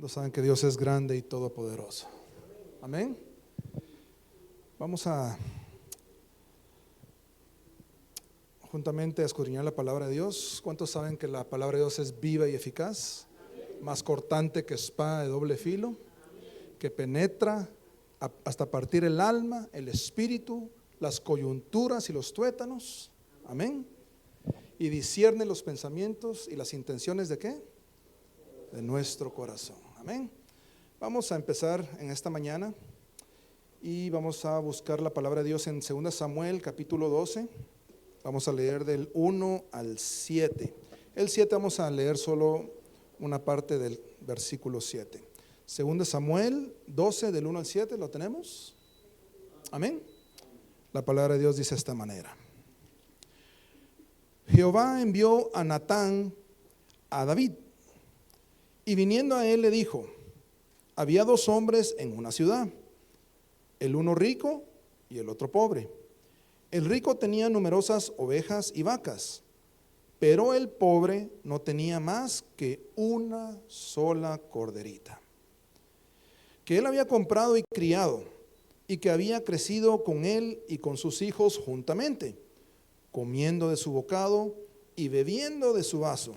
¿Cuántos saben que Dios es grande y todopoderoso? Amén. Vamos a juntamente a escudriñar la palabra de Dios. ¿Cuántos saben que la palabra de Dios es viva y eficaz? Más cortante que espada de doble filo, que penetra hasta partir el alma, el espíritu, las coyunturas y los tuétanos. Amén. Y discierne los pensamientos y las intenciones ¿de qué? De nuestro corazón. Amén. Vamos a empezar en esta mañana y vamos a buscar la palabra de Dios en 2 Samuel capítulo 12. Vamos a leer del 1 al 7. El 7 vamos a leer solo una parte del versículo 7. 2 Samuel 12 del 1 al 7, ¿lo tenemos? Amén. La palabra de Dios dice de esta manera: Jehová envió a Natán a David, y viniendo a él le dijo: había dos hombres en una ciudad, el uno rico y el otro pobre. El rico tenía numerosas ovejas y vacas, pero el pobre no tenía más que una sola corderita, que él había comprado y criado, y que había crecido con él y con sus hijos juntamente, comiendo de su bocado y bebiendo de su vaso,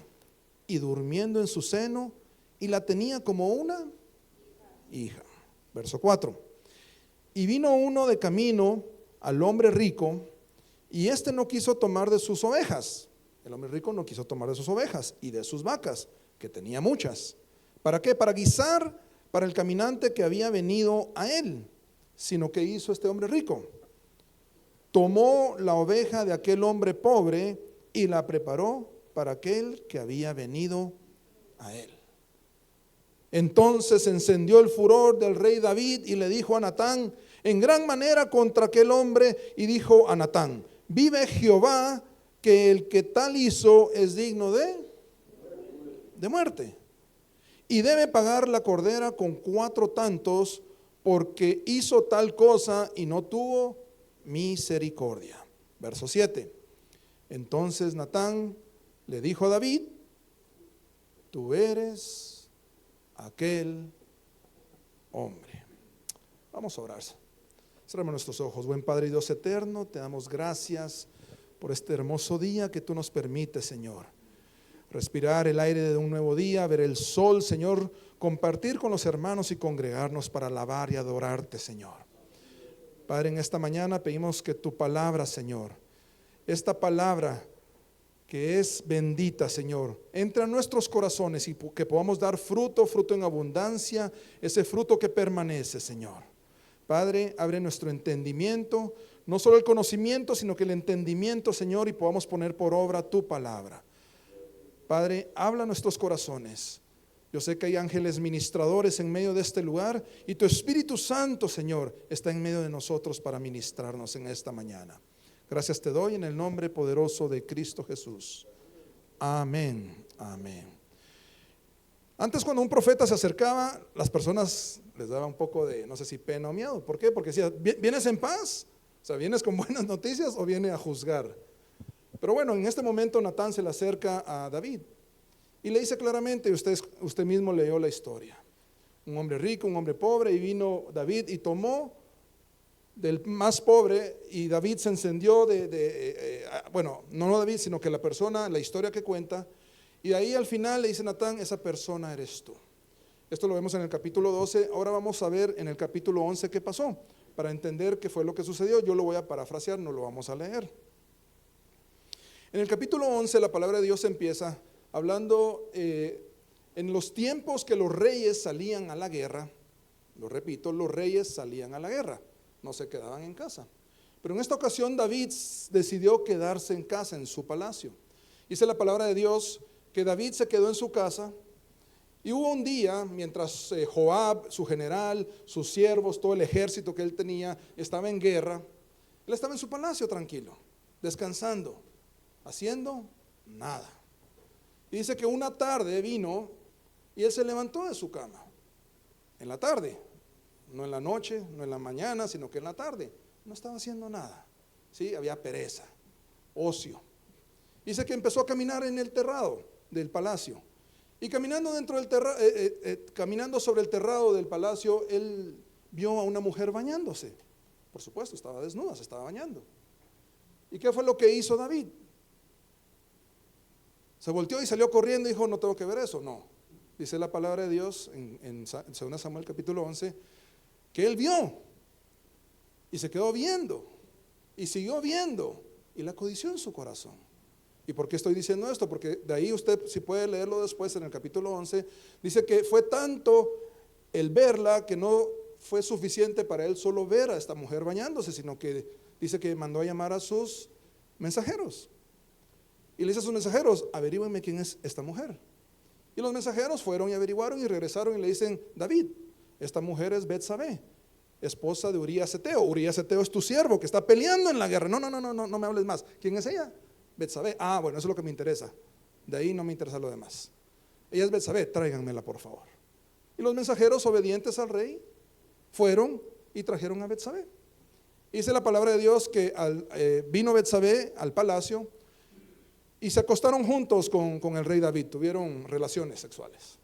y durmiendo en su seno, y la tenía como una hija. Verso 4. Y vino uno de camino al hombre rico, y éste no quiso tomar de sus ovejas. El hombre rico no quiso tomar de sus ovejas y de sus vacas, que tenía muchas. ¿Para qué? Para guisar para el caminante que había venido a él. Sino que hizo este hombre rico: tomó la oveja de aquel hombre pobre y la preparó para aquel que había venido a él. Entonces encendió el furor del rey David y le dijo a Natán en gran manera contra aquel hombre, y dijo a Natán: vive Jehová, que el que tal hizo es digno de muerte, y debe pagar la cordera con 4 tantos, porque hizo tal cosa y no tuvo misericordia. Verso 7. Entonces Natán le dijo a David: tú eres aquel hombre. Vamos a orar. Cerramos nuestros ojos. Buen Padre y Dios eterno, te damos gracias por este hermoso día que tú nos permites, Señor. Respirar el aire de un nuevo día, ver el sol, Señor, compartir con los hermanos y congregarnos para alabar y adorarte, Señor. Padre, en esta mañana pedimos que tu palabra, Señor, esta palabra que es bendita, Señor, entre a nuestros corazones y que podamos dar fruto en abundancia, ese fruto que permanece, Señor. Padre, abre nuestro entendimiento, no solo el conocimiento, sino que el entendimiento, Señor, y podamos poner por obra tu palabra. Padre, habla a nuestros corazones. Yo sé que hay ángeles ministradores en medio de este lugar, y tu Espíritu Santo, Señor, está en medio de nosotros para ministrarnos en esta mañana. Gracias te doy en el nombre poderoso de Cristo Jesús. Amén, amén. Antes, cuando un profeta se acercaba, las personas les daba un poco de, no sé si pena o miedo. ¿Por qué? Porque decía: ¿vienes en paz? O sea, ¿vienes con buenas noticias o viene a juzgar? Pero bueno, en este momento Natán se le acerca a David y le dice claramente, usted mismo leyó la historia: un hombre rico, un hombre pobre, y vino David y tomó del más pobre, y David se encendió bueno, no David, sino que la persona, la historia que cuenta, y ahí al final le dice Natán: esa persona eres tú. Esto lo vemos en el capítulo 12. Ahora vamos a ver en el capítulo 11 qué pasó, para entender qué fue lo que sucedió. Yo lo voy a parafrasear, no lo vamos a leer. En el capítulo 11 la palabra de Dios empieza hablando en los tiempos que los reyes salían a la guerra. Lo repito, los reyes salían a la guerra, no se quedaban en casa. Pero en esta ocasión David decidió quedarse en casa, en su palacio. Dice la palabra de Dios que David se quedó en su casa, y hubo un día mientras Joab, su general, sus siervos, todo el ejército que él tenía, estaba en guerra. Él estaba en su palacio tranquilo, descansando, haciendo nada. Y dice que una tarde vino y él se levantó de su cama, en la tarde, no en la noche, no en la mañana, sino que en la tarde. No estaba haciendo nada, ¿sí? Había pereza, ocio. Dice que empezó a caminar en el terrado del palacio, Y caminando caminando sobre el terrado del palacio, él vio a una mujer bañándose. Por supuesto, estaba desnuda, se estaba bañando. ¿Y qué fue lo que hizo David? Se volteó y salió corriendo y dijo, no tengo que ver eso. No, dice la palabra de Dios en 2 Samuel capítulo 11, que él vio y se quedó viendo y siguió viendo y la codició en su corazón. ¿Y por qué estoy diciendo esto? Porque de ahí usted, si puede leerlo después en el capítulo 11, dice que fue tanto el verla que no fue suficiente para él solo ver a esta mujer bañándose, sino que dice que mandó a llamar a sus mensajeros. Y le dice a sus mensajeros, averígüenme quién es esta mujer. Y los mensajeros fueron y averiguaron y regresaron y le dicen, David, esta mujer es Betsabé, esposa de Urías Eteo. Urías Eteo es tu siervo que está peleando en la guerra. No me hables más. ¿Quién es ella? Betsabé. Ah, bueno, eso es lo que me interesa. De ahí no me interesa lo demás. Ella es Betsabé, tráiganmela por favor. Y los mensajeros obedientes al rey fueron y trajeron a Betsabé. Dice la palabra de Dios que vino Betsabé al palacio y se acostaron juntos con el rey David, tuvieron relaciones sexuales.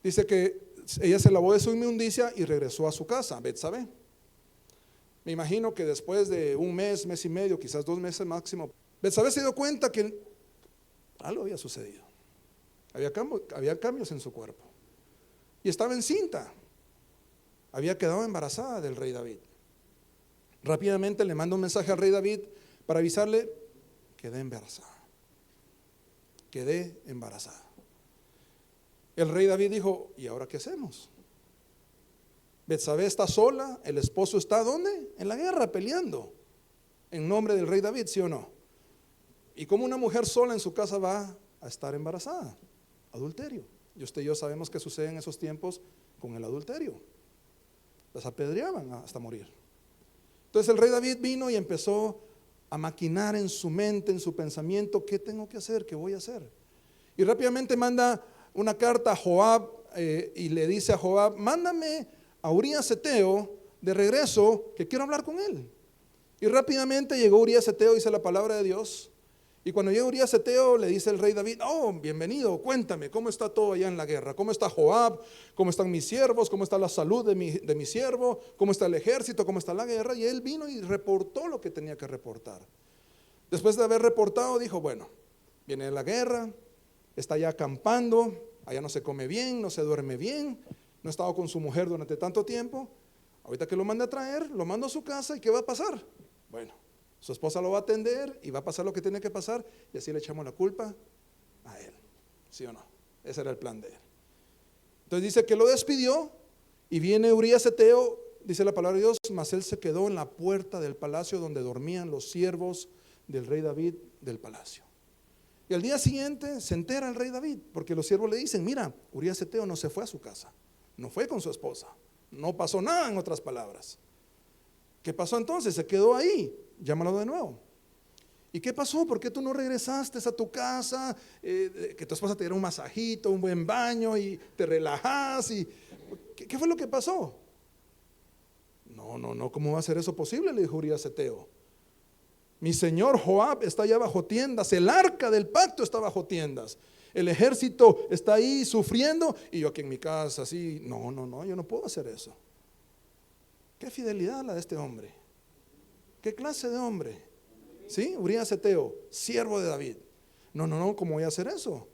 Dice que ella se lavó de su inmundicia y regresó a su casa, Betsabé. Me imagino que después de un mes, mes y medio, quizás 2 meses máximo, Betsabé se dio cuenta que algo había sucedido. Había cambios en su cuerpo. Y estaba encinta. Había quedado embarazada del rey David. Rápidamente le manda un mensaje al rey David para avisarle, quedé embarazada. Quedé embarazada. El rey David dijo, ¿y ahora qué hacemos? Betsabé está sola, el esposo está ¿dónde? En la guerra peleando en nombre del rey David, ¿sí o no? ¿Y cómo una mujer sola en su casa va a estar embarazada? Adulterio. Y usted y yo sabemos que sucede en esos tiempos con el adulterio. Las apedreaban hasta morir. Entonces el rey David vino y empezó a maquinar en su mente, en su pensamiento, ¿qué tengo que hacer? ¿Qué voy a hacer? Y rápidamente manda una carta a Joab y le dice a Joab, mándame a Urías Eteo de regreso, que quiero hablar con él. Y rápidamente llegó Urías Eteo, dice la palabra de Dios. Y cuando llega Urías Eteo, le dice el rey David, oh, bienvenido, cuéntame, ¿cómo está todo allá en la guerra? ¿Cómo está Joab? ¿Cómo están mis siervos? ¿Cómo está la salud de mi siervo? ¿Cómo está el ejército? ¿Cómo está la guerra? Y él vino y reportó lo que tenía que reportar. Después de haber reportado, dijo, bueno, viene la guerra, está ya acampando, allá no se come bien, no se duerme bien, no ha estado con su mujer durante tanto tiempo. Ahorita que lo mande a traer, lo mando a su casa y ¿qué va a pasar? Bueno, su esposa lo va a atender y va a pasar lo que tiene que pasar y así le echamos la culpa a él, ¿sí o no? Ese era el plan de él. Entonces dice que lo despidió y viene Urías Eteo, dice la palabra de Dios, mas él se quedó en la puerta del palacio donde dormían los siervos del rey David del palacio. Y al día siguiente se entera el rey David, porque los siervos le dicen, mira, Urías Eteo no se fue a su casa, no fue con su esposa, no pasó nada, en otras palabras. ¿Qué pasó entonces? Se quedó ahí, llámalo de nuevo. ¿Y qué pasó? ¿Por qué tú no regresaste a tu casa? Que tu esposa te diera un masajito, un buen baño y te relajas. ¿Qué fue lo que pasó? No, ¿cómo va a ser eso posible? Le dijo Urías Eteo. Mi señor Joab está allá bajo tiendas, el arca del pacto está bajo tiendas, el ejército está ahí sufriendo y yo aquí en mi casa así, no, yo no puedo hacer eso. ¿Qué fidelidad la de este hombre? ¿Qué clase de hombre? ¿Sí? Urías Eteo, siervo de David. No, ¿cómo voy a hacer eso?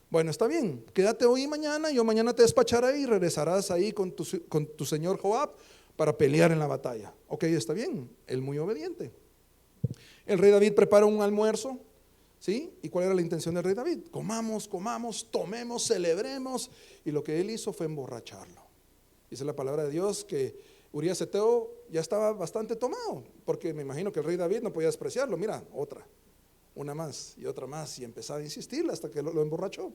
Bueno, está bien, quédate hoy y mañana, yo mañana te despacharé y regresarás ahí con tu señor Joab para pelear en la batalla. Ok, está bien, él muy obediente. El rey David prepara un almuerzo, ¿sí? ¿Y cuál era la intención del rey David? Comamos, tomemos, celebremos. Y lo que él hizo fue emborracharlo. Dice la palabra de Dios que Urías Eteo ya estaba bastante tomado, porque me imagino que el rey David no podía despreciarlo. Mira, una más y otra más, y empezaba a insistirle hasta que lo emborrachó.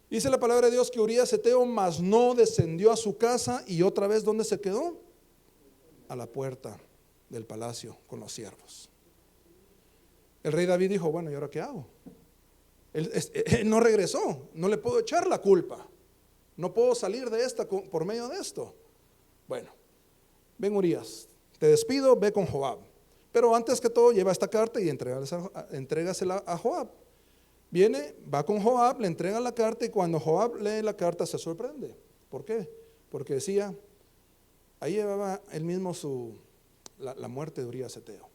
Dice la palabra de Dios que Urías Eteo mas no descendió a su casa, y otra vez, ¿dónde se quedó? A la puerta del palacio con los siervos. El rey David dijo, bueno, ¿y ahora qué hago? Él no regresó, no le puedo echar la culpa, no puedo salir de esta por medio de esto. Bueno, ven Urías, te despido, ve con Joab, pero antes que todo lleva esta carta y entrégasela a Joab. Viene, va con Joab, le entrega la carta y cuando Joab lee la carta se sorprende. ¿Por qué? Porque decía, ahí llevaba él mismo la muerte de Urías Eteo.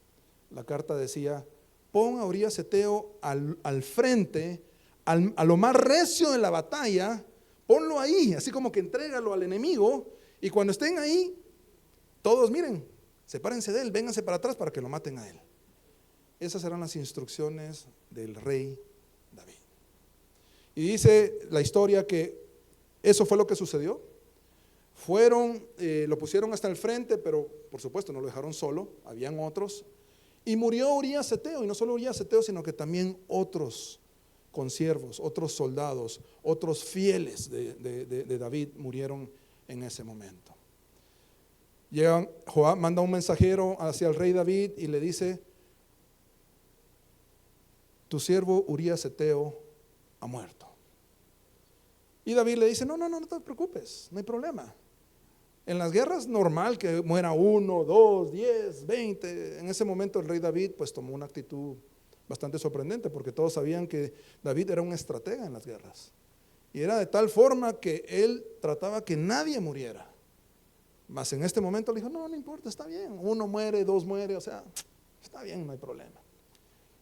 La carta decía, pon a Urías Eteo al frente, a lo más recio de la batalla, ponlo ahí, así como que entrégalo al enemigo, y cuando estén ahí, todos miren, sepárense de él, vénganse para atrás para que lo maten a él. Esas eran las instrucciones del rey David. Y dice la historia que eso fue lo que sucedió. Fueron, lo pusieron hasta el frente, pero por supuesto no lo dejaron solo, habían otros. Y murió Urías Eteo, y no solo Urías Eteo, sino que también otros consiervos, otros soldados, otros fieles de David murieron en ese momento. Joab manda un mensajero hacia el rey David y le dice, tu siervo Urías Eteo ha muerto. Y David le dice, no te preocupes, no hay problema. En las guerras normal que muera 1, 2, 10, 20. En ese momento el rey David pues tomó una actitud bastante sorprendente, porque todos sabían que David era un estratega en las guerras. Y era de tal forma que él trataba que nadie muriera. Mas en este momento le dijo, no importa, está bien. 1 muere, 2 muere, o sea, está bien, no hay problema.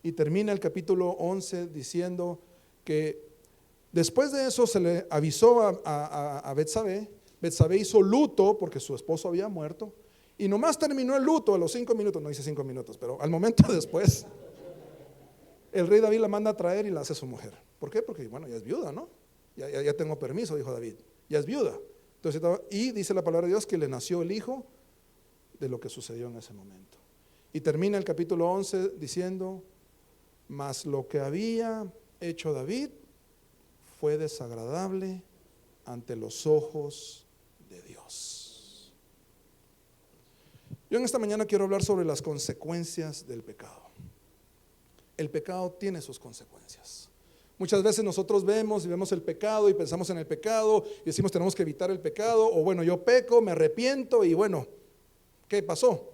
Y termina el capítulo 11 diciendo que después de eso se le avisó a Betsabé. Betsabé hizo luto porque su esposo había muerto. Y nomás terminó el luto a los 5 minutos, no dice 5 minutos, pero al momento después, el rey David la manda a traer y la hace su mujer. ¿Por qué? Porque bueno, ya es viuda, ¿no? Ya tengo permiso, dijo David, ya es viuda. Entonces, y dice la palabra de Dios que le nació el hijo de lo que sucedió en ese momento. Y termina el capítulo 11 diciendo, mas lo que había hecho David fue desagradable ante los ojos de Dios. Yo en esta mañana quiero hablar sobre las consecuencias del pecado. El pecado tiene sus consecuencias. Muchas veces nosotros vemos el pecado y pensamos en el pecado y decimos tenemos que evitar el pecado, o bueno, yo peco, me arrepiento y bueno, ¿qué pasó?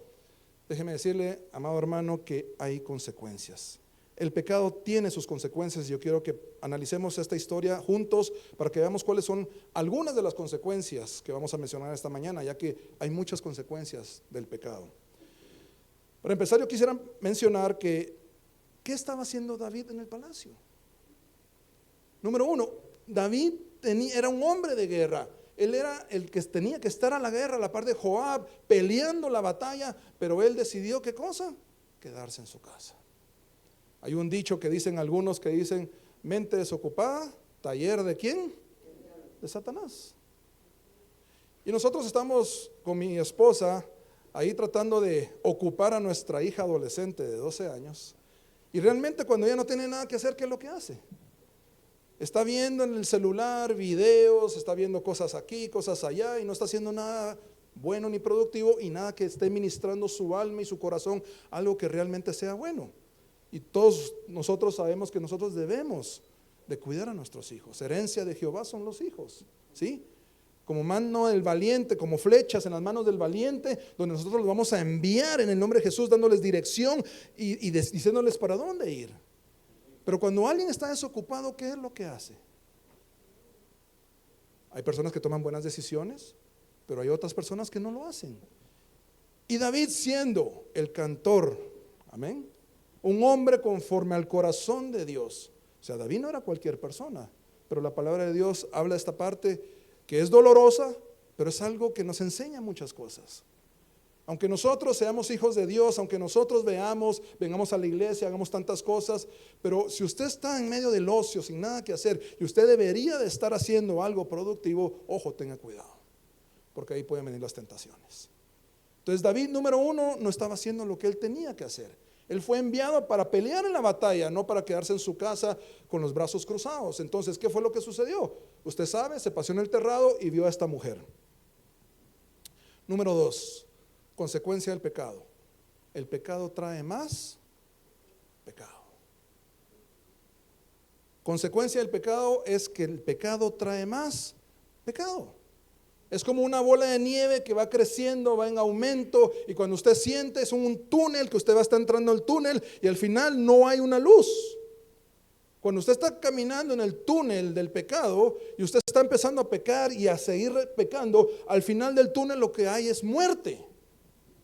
Déjeme decirle, amado hermano, que hay consecuencias. El pecado tiene sus consecuencias y yo quiero que analicemos esta historia juntos para que veamos cuáles son algunas de las consecuencias que vamos a mencionar esta mañana, ya que hay muchas consecuencias del pecado. Para empezar, yo quisiera mencionar que ¿qué estaba haciendo David en el palacio? Número 1, David era un hombre de guerra. Él era el que tenía que estar a la guerra a la par de Joab, peleando la batalla, pero él decidió, ¿qué cosa? Quedarse en su casa. Hay un dicho que dicen algunos que dicen, mente desocupada, taller ¿de quién? De Satanás. Y nosotros estamos con mi esposa ahí tratando de ocupar a nuestra hija adolescente de 12 años. Y realmente cuando ella no tiene nada que hacer, ¿qué es lo que hace? Está viendo en el celular videos, está viendo cosas aquí, cosas allá, y no está haciendo nada bueno ni productivo y nada que esté ministrando su alma y su corazón, algo que realmente sea bueno. Y todos nosotros sabemos que nosotros debemos de cuidar a nuestros hijos. Herencia de Jehová son los hijos, ¿sí? Como mano del valiente, como flechas en las manos del valiente, donde nosotros los vamos a enviar en el nombre de Jesús, dándoles dirección y diciéndoles para dónde ir. Pero cuando alguien está desocupado, ¿qué es lo que hace? Hay personas que toman buenas decisiones, pero hay otras personas que no lo hacen. Y David, siendo el cantor, amén, un hombre conforme al corazón de Dios. O sea, David no era cualquier persona, pero la palabra de Dios habla de esta parte que es dolorosa, pero es algo que nos enseña muchas cosas. Aunque nosotros seamos hijos de Dios, aunque nosotros vengamos a la iglesia, hagamos tantas cosas, pero si usted está en medio del ocio, sin nada que hacer, y usted debería de estar haciendo algo productivo, ojo, tenga cuidado, porque ahí pueden venir las tentaciones. Entonces David, número 1, no estaba haciendo lo que él tenía que hacer. Él fue enviado para pelear en la batalla, no para quedarse en su casa con los brazos cruzados. Entonces, ¿qué fue lo que sucedió? Usted sabe, se paseó en el terrado y vio a esta mujer. Número 2, consecuencia del pecado. El pecado trae más pecado. Consecuencia del pecado es que el pecado trae más pecado. Es como una bola de nieve que va creciendo, va en aumento, y cuando usted siente es un túnel que usted va a estar entrando al túnel y al final no hay una luz. Cuando usted está caminando en el túnel del pecado y usted está empezando a pecar y a seguir pecando, al final del túnel lo que hay es muerte.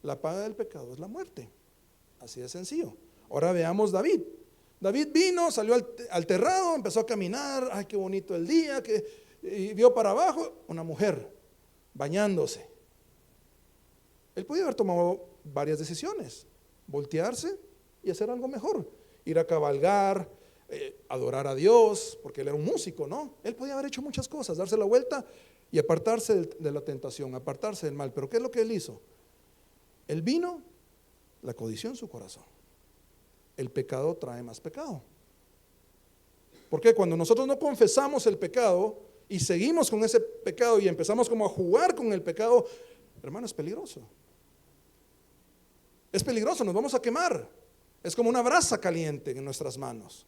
La paga del pecado es la muerte. Así de sencillo. Ahora veamos David. David vino, salió al terrado, empezó a caminar. Ay, qué bonito el día. Y vio para abajo una mujer bañándose. Él podía haber tomado varias decisiones. Voltearse y hacer algo mejor. Ir a cabalgar, adorar a Dios, porque él era un músico, ¿no? Él podía haber hecho muchas cosas, darse la vuelta y apartarse de la tentación, apartarse del mal. Pero ¿qué es lo que él hizo? Él vino, la codició en su corazón. El pecado trae más pecado. Porque cuando nosotros no confesamos el pecado y seguimos con ese pecado y empezamos como a jugar con el pecado, hermano, es peligroso. Es peligroso, nos vamos a quemar. Es como una brasa caliente en nuestras manos.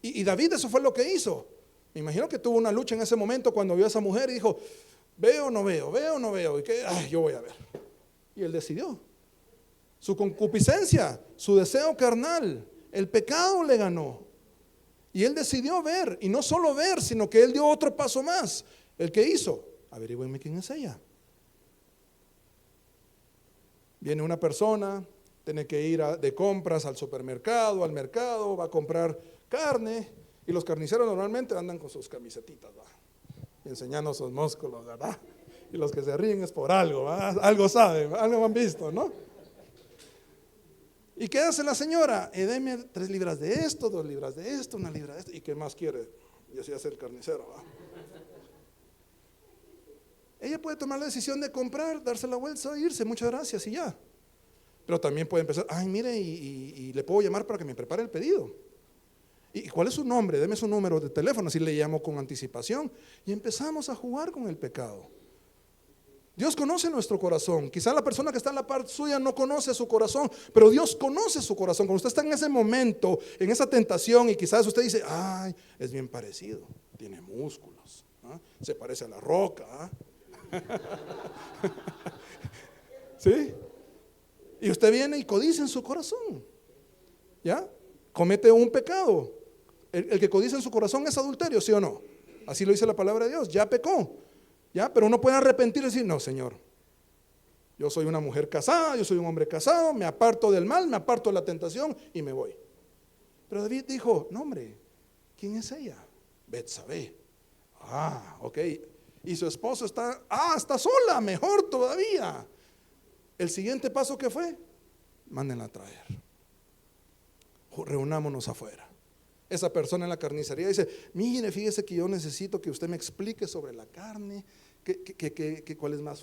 Y David eso fue lo que hizo. Me imagino que tuvo una lucha en ese momento cuando vio a esa mujer y dijo, veo o no veo, veo o no veo. Y que, yo voy a ver. Y él decidió. Su concupiscencia, su deseo carnal, el pecado le ganó. Y él decidió ver, y no solo ver, sino que él dio otro paso más. ¿El que hizo? Averígüenme quién es ella. Viene una persona, tiene que ir de compras al supermercado, al mercado, va a comprar carne, y los carniceros normalmente andan con sus camisetitas, ¿va? Y enseñando sus músculos, ¿verdad? Y los que se ríen es por algo, ¿va? Algo saben, algo han visto, ¿no? ¿Y qué hace la señora? Deme 3 libras de esto, 2 libras de esto, 1 libra de esto. ¿Y qué más quiere? Y así hace el carnicero, ¿va? Ella puede tomar la decisión de comprar, darse la vuelta, irse, muchas gracias y ya. Pero también puede empezar, ay mire, y le puedo llamar para que me prepare el pedido. ¿Y cuál es su nombre? Deme su número de teléfono, así le llamo con anticipación. Y empezamos a jugar con el pecado. Dios conoce nuestro corazón. Quizá la persona que está en la parte suya no conoce su corazón, pero Dios conoce su corazón. Cuando usted está en ese momento, en esa tentación, y quizás usted dice, ay, es bien parecido, tiene músculos, ¿ah? Se parece a la roca, ¿ah? ¿Sí? Y usted viene y codicia en su corazón, ¿ya? Comete un pecado. El que codicia en su corazón es adulterio, ¿sí o no? Así lo dice la palabra de Dios, ya pecó. ¿Ya? Pero uno puede arrepentir y decir, no, Señor, yo soy una mujer casada, yo soy un hombre casado, me aparto del mal, me aparto de la tentación y me voy. Pero David dijo, no hombre, ¿quién es ella? Betsabé. Ok. Y su esposo está sola, mejor todavía. El siguiente paso que fue, mándenla a traer. Reunámonos afuera. Esa persona en la carnicería dice, mire, fíjese que yo necesito que usted me explique sobre la carne, cuál es más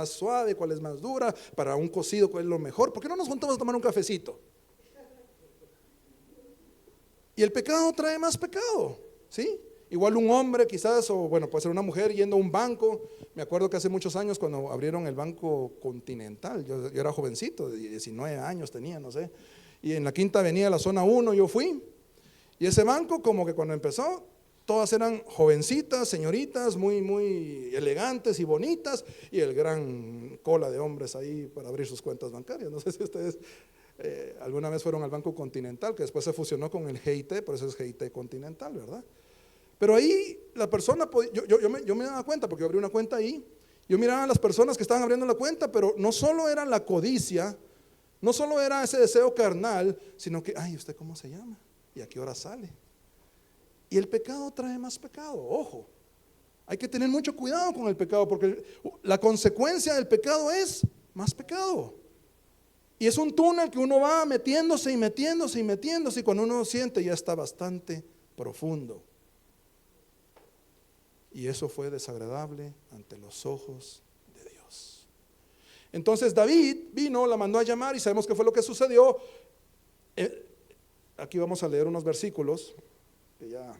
suave, cuál es más dura, para un cocido cuál es lo mejor. ¿Por qué no nos juntamos a tomar un cafecito? Y el pecado trae más pecado, ¿sí? Igual un hombre quizás, o bueno, puede ser una mujer yendo a un banco. Me acuerdo que hace muchos años cuando abrieron el Banco Continental, yo era jovencito, de 19 años tenía, no sé, y en la Quinta Avenida, la zona 1, yo fui. Y ese banco, como que cuando empezó, todas eran jovencitas, señoritas, muy, muy elegantes y bonitas, y el gran cola de hombres ahí para abrir sus cuentas bancarias. No sé si ustedes alguna vez fueron al Banco Continental, que después se fusionó con el GIT, por eso es GIT Continental, ¿verdad? Pero ahí la persona, yo me daba cuenta, porque yo abrí una cuenta ahí, yo miraba a las personas que estaban abriendo la cuenta, pero no solo era la codicia, no solo era ese deseo carnal, sino que, ay, ¿usted cómo se llama? ¿Y a qué hora sale? Y el pecado trae más pecado, ojo. Hay que tener mucho cuidado con el pecado, porque la consecuencia del pecado es más pecado. Y es un túnel que uno va metiéndose y metiéndose y metiéndose, y cuando uno siente ya está bastante profundo. Y eso fue desagradable ante los ojos de Dios. Entonces David vino, la mandó a llamar, y sabemos qué fue lo que sucedió. Aquí vamos a leer unos versículos que ya.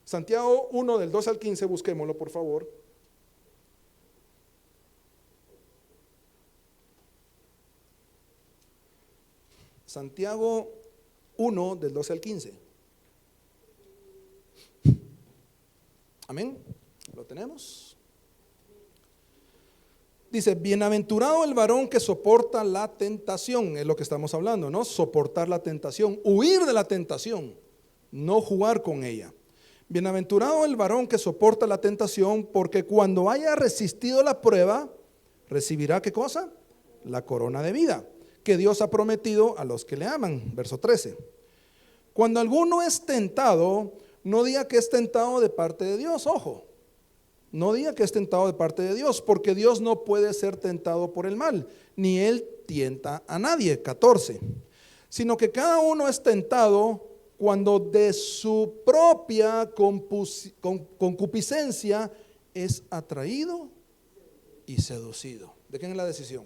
Santiago 1 del 2 al 15, busquémoslo por favor. Santiago 1 del 12 al 15. Amén. ¿Lo tenemos? Dice, bienaventurado el varón que soporta la tentación, es lo que estamos hablando, ¿no? Soportar la tentación, huir de la tentación. no jugar con ella. Bienaventurado el varón que soporta la tentación, porque cuando haya resistido la prueba, recibirá ¿qué cosa? La corona de vida que Dios ha prometido a los que le aman. Verso 13. Cuando alguno es tentado, no diga que es tentado de parte de Dios, ojo. No diga que es tentado de parte de Dios, porque Dios no puede ser tentado por el mal, ni Él tienta a nadie. 14. Sino que cada uno es tentado cuando de su propia concupiscencia es atraído y seducido. ¿De quién es la decisión?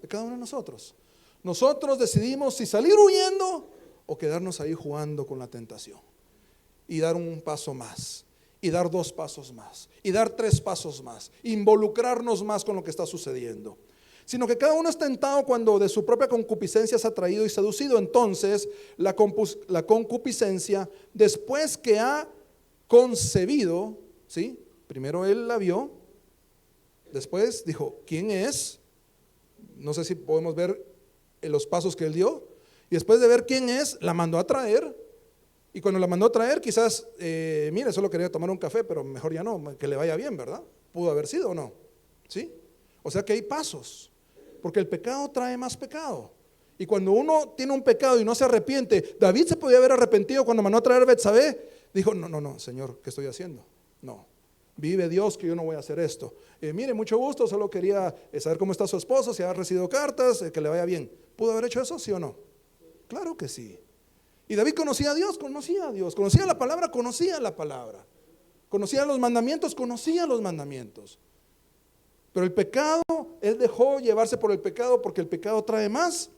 De cada uno de nosotros. Nosotros decidimos si salir huyendo o quedarnos ahí jugando con la tentación y dar un paso más, y dar 2 pasos más, y dar 3 pasos más, involucrarnos más con lo que está sucediendo. Sino que cada uno es tentado cuando de su propia concupiscencia es atraído y seducido. Entonces la concupiscencia, después que ha concebido, ¿sí? Primero él la vio, después dijo, ¿quién es? No sé si podemos ver los pasos que él dio. Y después de ver quién es, la mandó a traer. Y cuando la mandó a traer, quizás, mire, solo quería tomar un café, pero mejor ya no, que le vaya bien, ¿verdad? Pudo haber sido o no, ¿sí? O sea que hay pasos, porque el pecado trae más pecado. Y cuando uno tiene un pecado y no se arrepiente, David se podía haber arrepentido cuando mandó a traer a Betsabé. Dijo, no, Señor, ¿qué estoy haciendo? No, vive Dios que yo no voy a hacer esto. Mire, mucho gusto, solo quería saber cómo está su esposo, si ha recibido cartas, que le vaya bien. ¿Pudo haber hecho eso, sí o no? Claro que sí. Y David conocía a Dios, conocía la palabra, conocía los mandamientos, conocía los mandamientos. Pero el pecado, él dejó llevarse por el pecado, porque el pecado trae más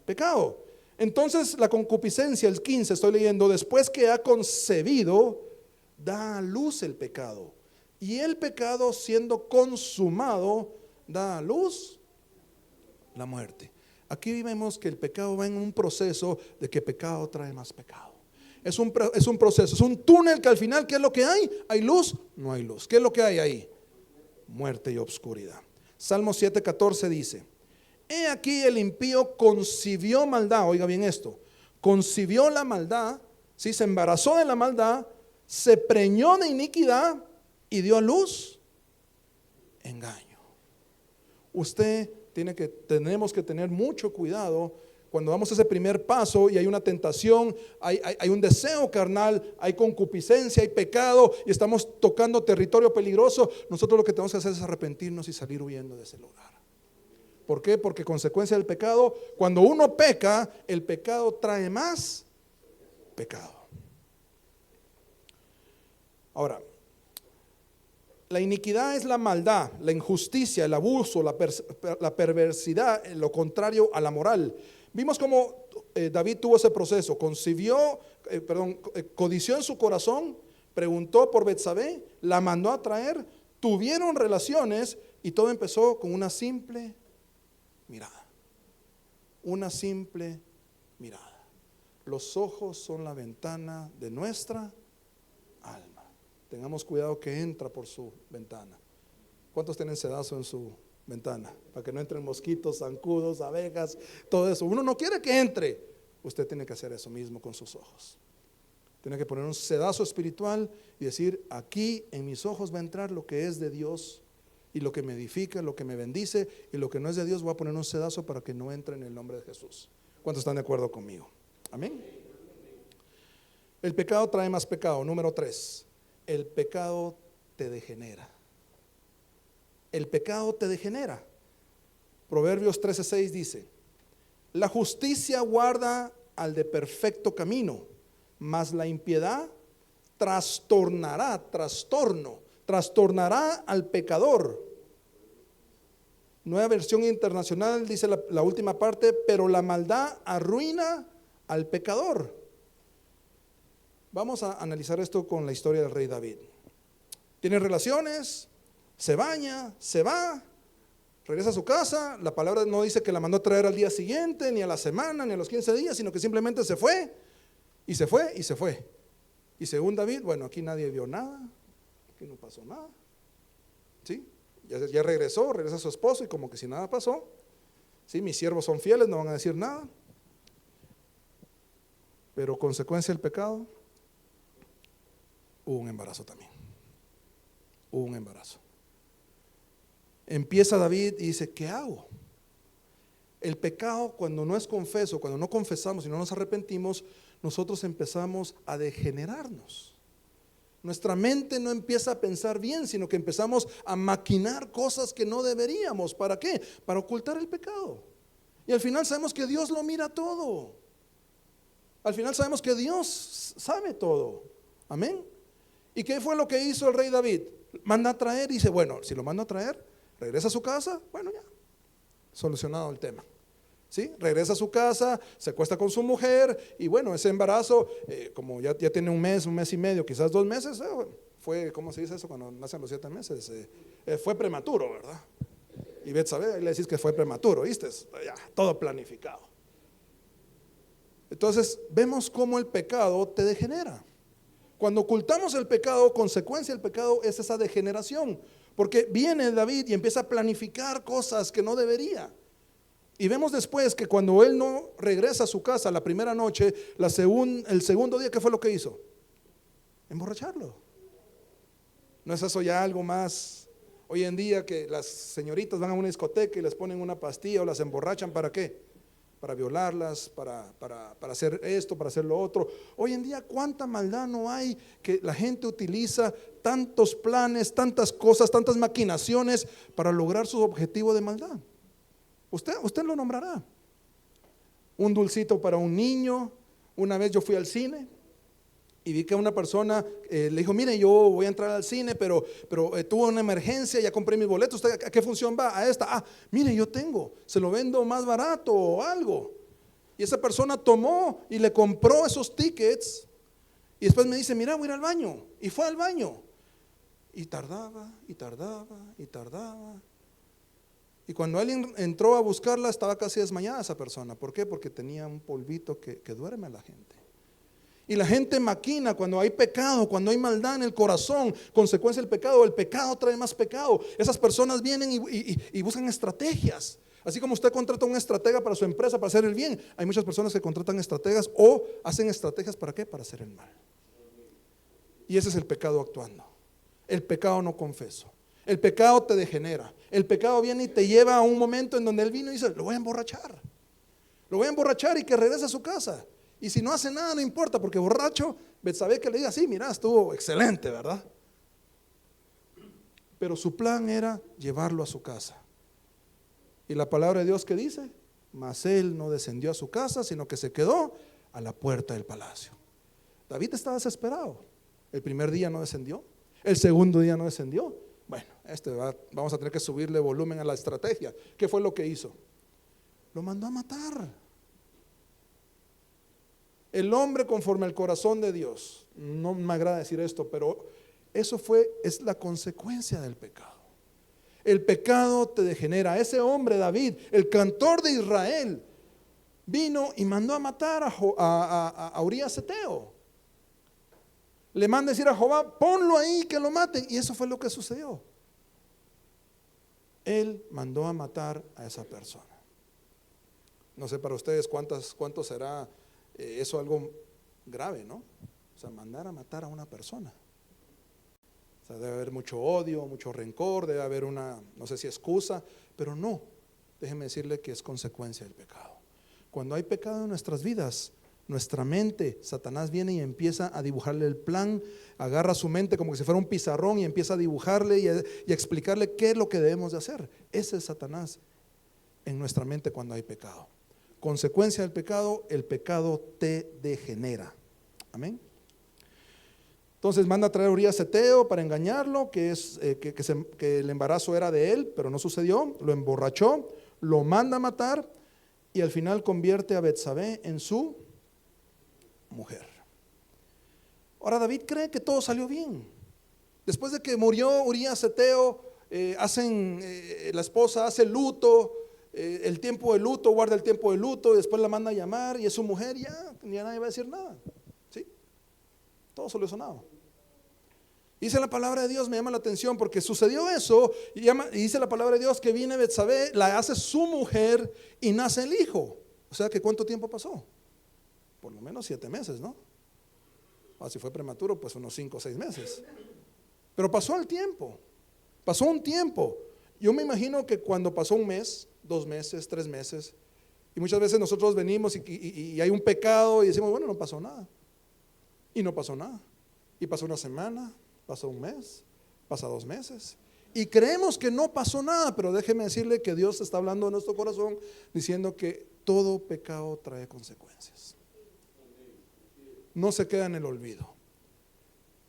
pecado. Entonces la concupiscencia, el 15 estoy leyendo, después que ha concebido, da a luz el pecado. Y el pecado, siendo consumado, da a luz la muerte. Aquí vemos que el pecado va en un proceso de que pecado trae más pecado. Es un proceso, es un túnel que al final, ¿qué es lo que hay? ¿Hay luz? No hay luz. ¿Qué es lo que hay ahí? Muerte y obscuridad. Salmo 7:14 dice, he aquí el impío concibió maldad. Oiga bien esto, concibió la maldad, ¿sí? Se embarazó de la maldad, se preñó de iniquidad y dio a luz engaño. Tenemos que tener mucho cuidado cuando damos ese primer paso y hay una tentación, hay un deseo carnal, hay concupiscencia, hay pecado y estamos tocando territorio peligroso. Nosotros lo que tenemos que hacer es arrepentirnos y salir huyendo de ese lugar. ¿Por qué? Porque consecuencia del pecado, cuando uno peca, el pecado trae más pecado. Ahora, la iniquidad es la maldad, la injusticia, el abuso, la perversidad, lo contrario a la moral. Vimos cómo David tuvo ese proceso, codició en su corazón, preguntó por Betsabé, la mandó a traer, tuvieron relaciones y todo empezó con una simple mirada. Una simple mirada. Los ojos son la ventana de nuestra alma. Tengamos cuidado que entra por su ventana. ¿Cuántos tienen sedazo en su ventana? Para que no entren mosquitos, zancudos, abejas, todo eso. Uno no quiere que entre. Usted tiene que hacer eso mismo con sus ojos. Tiene que poner un sedazo espiritual y decir, aquí en mis ojos va a entrar lo que es de Dios y lo que me edifica, lo que me bendice, y lo que no es de Dios voy a poner un sedazo para que no entre en el nombre de Jesús. ¿Cuántos están de acuerdo conmigo? Amén. El pecado trae más pecado. Número 3. El pecado te degenera. El pecado te degenera. Proverbios 13:6 dice, la justicia guarda al de perfecto camino, mas la impiedad trastornará al pecador. Nueva versión internacional dice la última parte, pero la maldad arruina al pecador. Vamos a analizar esto con la historia del rey David. Tiene relaciones, se baña, se va, regresa a su casa. La palabra no dice que la mandó a traer al día siguiente, ni a la semana, ni a los 15 días, sino que simplemente se fue, y se fue, y se fue. Y según David, bueno, aquí nadie vio nada, aquí no pasó nada. ¿Sí? Ya regresa a su esposo y como que si nada pasó. ¿Sí? Mis siervos son fieles, no van a decir nada. Pero consecuencia del pecado, hubo un embarazo también. Hubo un embarazo. Empieza David y dice, ¿qué hago? El pecado, cuando no es confeso, cuando no confesamos y no nos arrepentimos, nosotros empezamos a degenerarnos. Nuestra mente no empieza a pensar bien, sino que empezamos a maquinar cosas que no deberíamos. ¿Para qué? Para ocultar el pecado. Y al final sabemos que Dios lo mira todo. Al final sabemos que Dios sabe todo. Amén. ¿Y qué fue lo que hizo el rey David? Manda a traer y dice, bueno, si lo mando a traer, regresa a su casa, bueno, ya, solucionado el tema. ¿Sí? Regresa a su casa, se acuesta con su mujer y bueno, ese embarazo, como ya tiene un mes y medio, quizás 2 meses, fue, ¿cómo se dice eso cuando nacen los 7 meses? Fue prematuro, ¿verdad? Y Betsabé, ahí le decís que fue prematuro, ¿viste? Ya, todo planificado. Entonces, vemos cómo el pecado te degenera. Cuando ocultamos el pecado, consecuencia del pecado es esa degeneración, porque viene David y empieza a planificar cosas que no debería. Y vemos después que cuando él no regresa a su casa la primera noche, el segundo día, ¿qué fue lo que hizo? Emborracharlo. ¿No es eso ya algo más? Hoy en día que las señoritas van a una discoteca y les ponen una pastilla o las emborrachan, ¿para qué? Para violarlas, para hacer esto, para hacer lo otro. Hoy en día, ¿cuánta maldad no hay que la gente utiliza tantos planes, tantas cosas, tantas maquinaciones para lograr su objetivo de maldad? Usted lo nombrará. Un dulcito para un niño. Una vez yo fui al cine y vi que una persona le dijo, mire, yo voy a entrar al cine, pero tuve una emergencia, ya compré mis boletos. ¿Usted a qué función va? A esta. Mire, yo tengo, se lo vendo más barato o algo. Y esa persona tomó y le compró esos tickets y después me dice, mira, voy a ir al baño. Y fue al baño. Y tardaba, y tardaba, y tardaba. Y cuando alguien entró a buscarla, estaba casi desmayada esa persona. ¿Por qué? Porque tenía un polvito que duerme a la gente. Y la gente maquina cuando hay pecado, cuando hay maldad en el corazón, consecuencia del pecado. El pecado trae más pecado. Esas personas vienen y buscan estrategias. Así como usted contrata un estratega para su empresa para hacer el bien, hay muchas personas que contratan estrategas o hacen estrategias ¿para qué? Para hacer el mal. Y ese es el pecado actuando. El pecado no confeso. El pecado te degenera. El pecado viene y te lleva a un momento en donde él vino y dice, lo voy a emborrachar. Lo voy a emborrachar y que regrese a su casa. Y si no hace nada, no importa, porque borracho, Betsabé que le diga, sí, mira, estuvo excelente, ¿verdad? Pero su plan era llevarlo a su casa. Y la palabra de Dios que dice, mas él no descendió a su casa, sino que se quedó a la puerta del palacio. David estaba desesperado. El primer día no descendió, el segundo día no descendió. Bueno, vamos a tener que subirle volumen a la estrategia. ¿Qué fue lo que hizo? Lo mandó a matar. El hombre conforme al corazón de Dios. No me agrada decir esto, pero es la consecuencia del pecado. El pecado te degenera. Ese hombre David, el cantor de Israel, vino y mandó a matar a Urías Eteo. Le manda a decir a Jehová, ponlo ahí que lo maten. Y eso fue lo que sucedió. Él mandó a matar a esa persona. No sé para ustedes cuánto será eso algo grave, ¿no? O sea, mandar a matar a una persona. O sea, debe haber mucho odio, mucho rencor, debe haber no sé si excusa, pero no. Déjeme decirle que es consecuencia del pecado. Cuando hay pecado en nuestras vidas, nuestra mente, Satanás viene y empieza a dibujarle el plan, agarra su mente como que si fuera un pizarrón y empieza a dibujarle y a explicarle qué es lo que debemos de hacer. Ese es Satanás en nuestra mente cuando hay pecado. Consecuencia del pecado, el pecado te degenera. Amén. Entonces manda a traer a Urías Eteo para engañarlo, que el embarazo era de él, pero no sucedió. Lo emborrachó, lo manda a matar y al final convierte a Betsabé en su mujer. Ahora David cree que todo salió bien. Después de que murió Urías Eteo, la esposa hace luto, el tiempo de luto, guarda el tiempo de luto, después la manda a llamar y es su mujer, ya nadie va a decir nada. ¿Sí? Todo solucionado. Dice la palabra de Dios, me llama la atención porque sucedió eso y dice la palabra de Dios que viene Betsabé, la hace su mujer y nace el hijo. O sea que ¿cuánto tiempo pasó? por lo menos 7 meses, ¿no? Si fue prematuro, pues unos 5 o 6 meses. Pero pasó el tiempo, pasó un tiempo. Yo me imagino que cuando pasó un mes, 2 meses, 3 meses, y muchas veces nosotros venimos y hay un pecado y decimos, bueno, no pasó nada. Y no pasó nada. Y pasó una semana, pasó un mes, pasó 2 meses. Y creemos que no pasó nada, pero déjeme decirle que Dios está hablando en nuestro corazón diciendo que todo pecado trae consecuencias. No se queda en el olvido.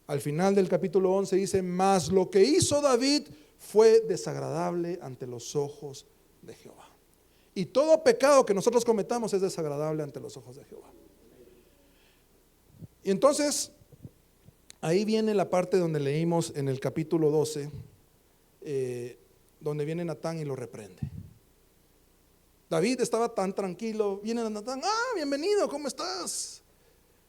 Al final del capítulo 11 dice, mas lo que hizo David fue desagradable ante los ojos de Jehová. Y todo pecado que nosotros cometamos es desagradable ante los ojos de Jehová. Y entonces, ahí viene la parte donde leímos en el capítulo 12, donde viene Natán y lo reprende. David estaba tan tranquilo, viene Natán, bienvenido, ¿cómo estás?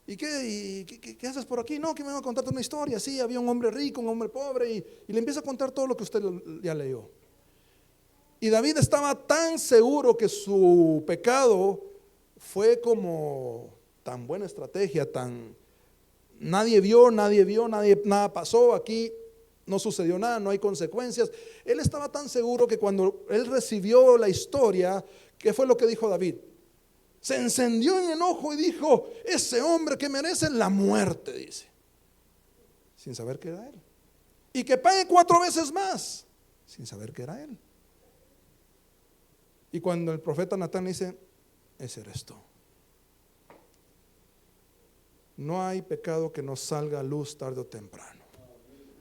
¿Y qué haces por aquí? No, que me van a contarte una historia. Sí, había un hombre rico, un hombre pobre, y le empieza a contar todo lo que usted ya leyó. Y David estaba tan seguro que su pecado fue como tan buena estrategia, nadie vio, nada pasó, aquí no sucedió nada, no hay consecuencias. Él estaba tan seguro que cuando él recibió la historia, ¿qué fue lo que dijo David? Se encendió en enojo y dijo, ese hombre que merece la muerte, dice, sin saber que era él. Y que pague 4 veces más, sin saber que era él. Y cuando el profeta Natán dice, ese eres tú. No hay pecado que no salga a luz tarde o temprano.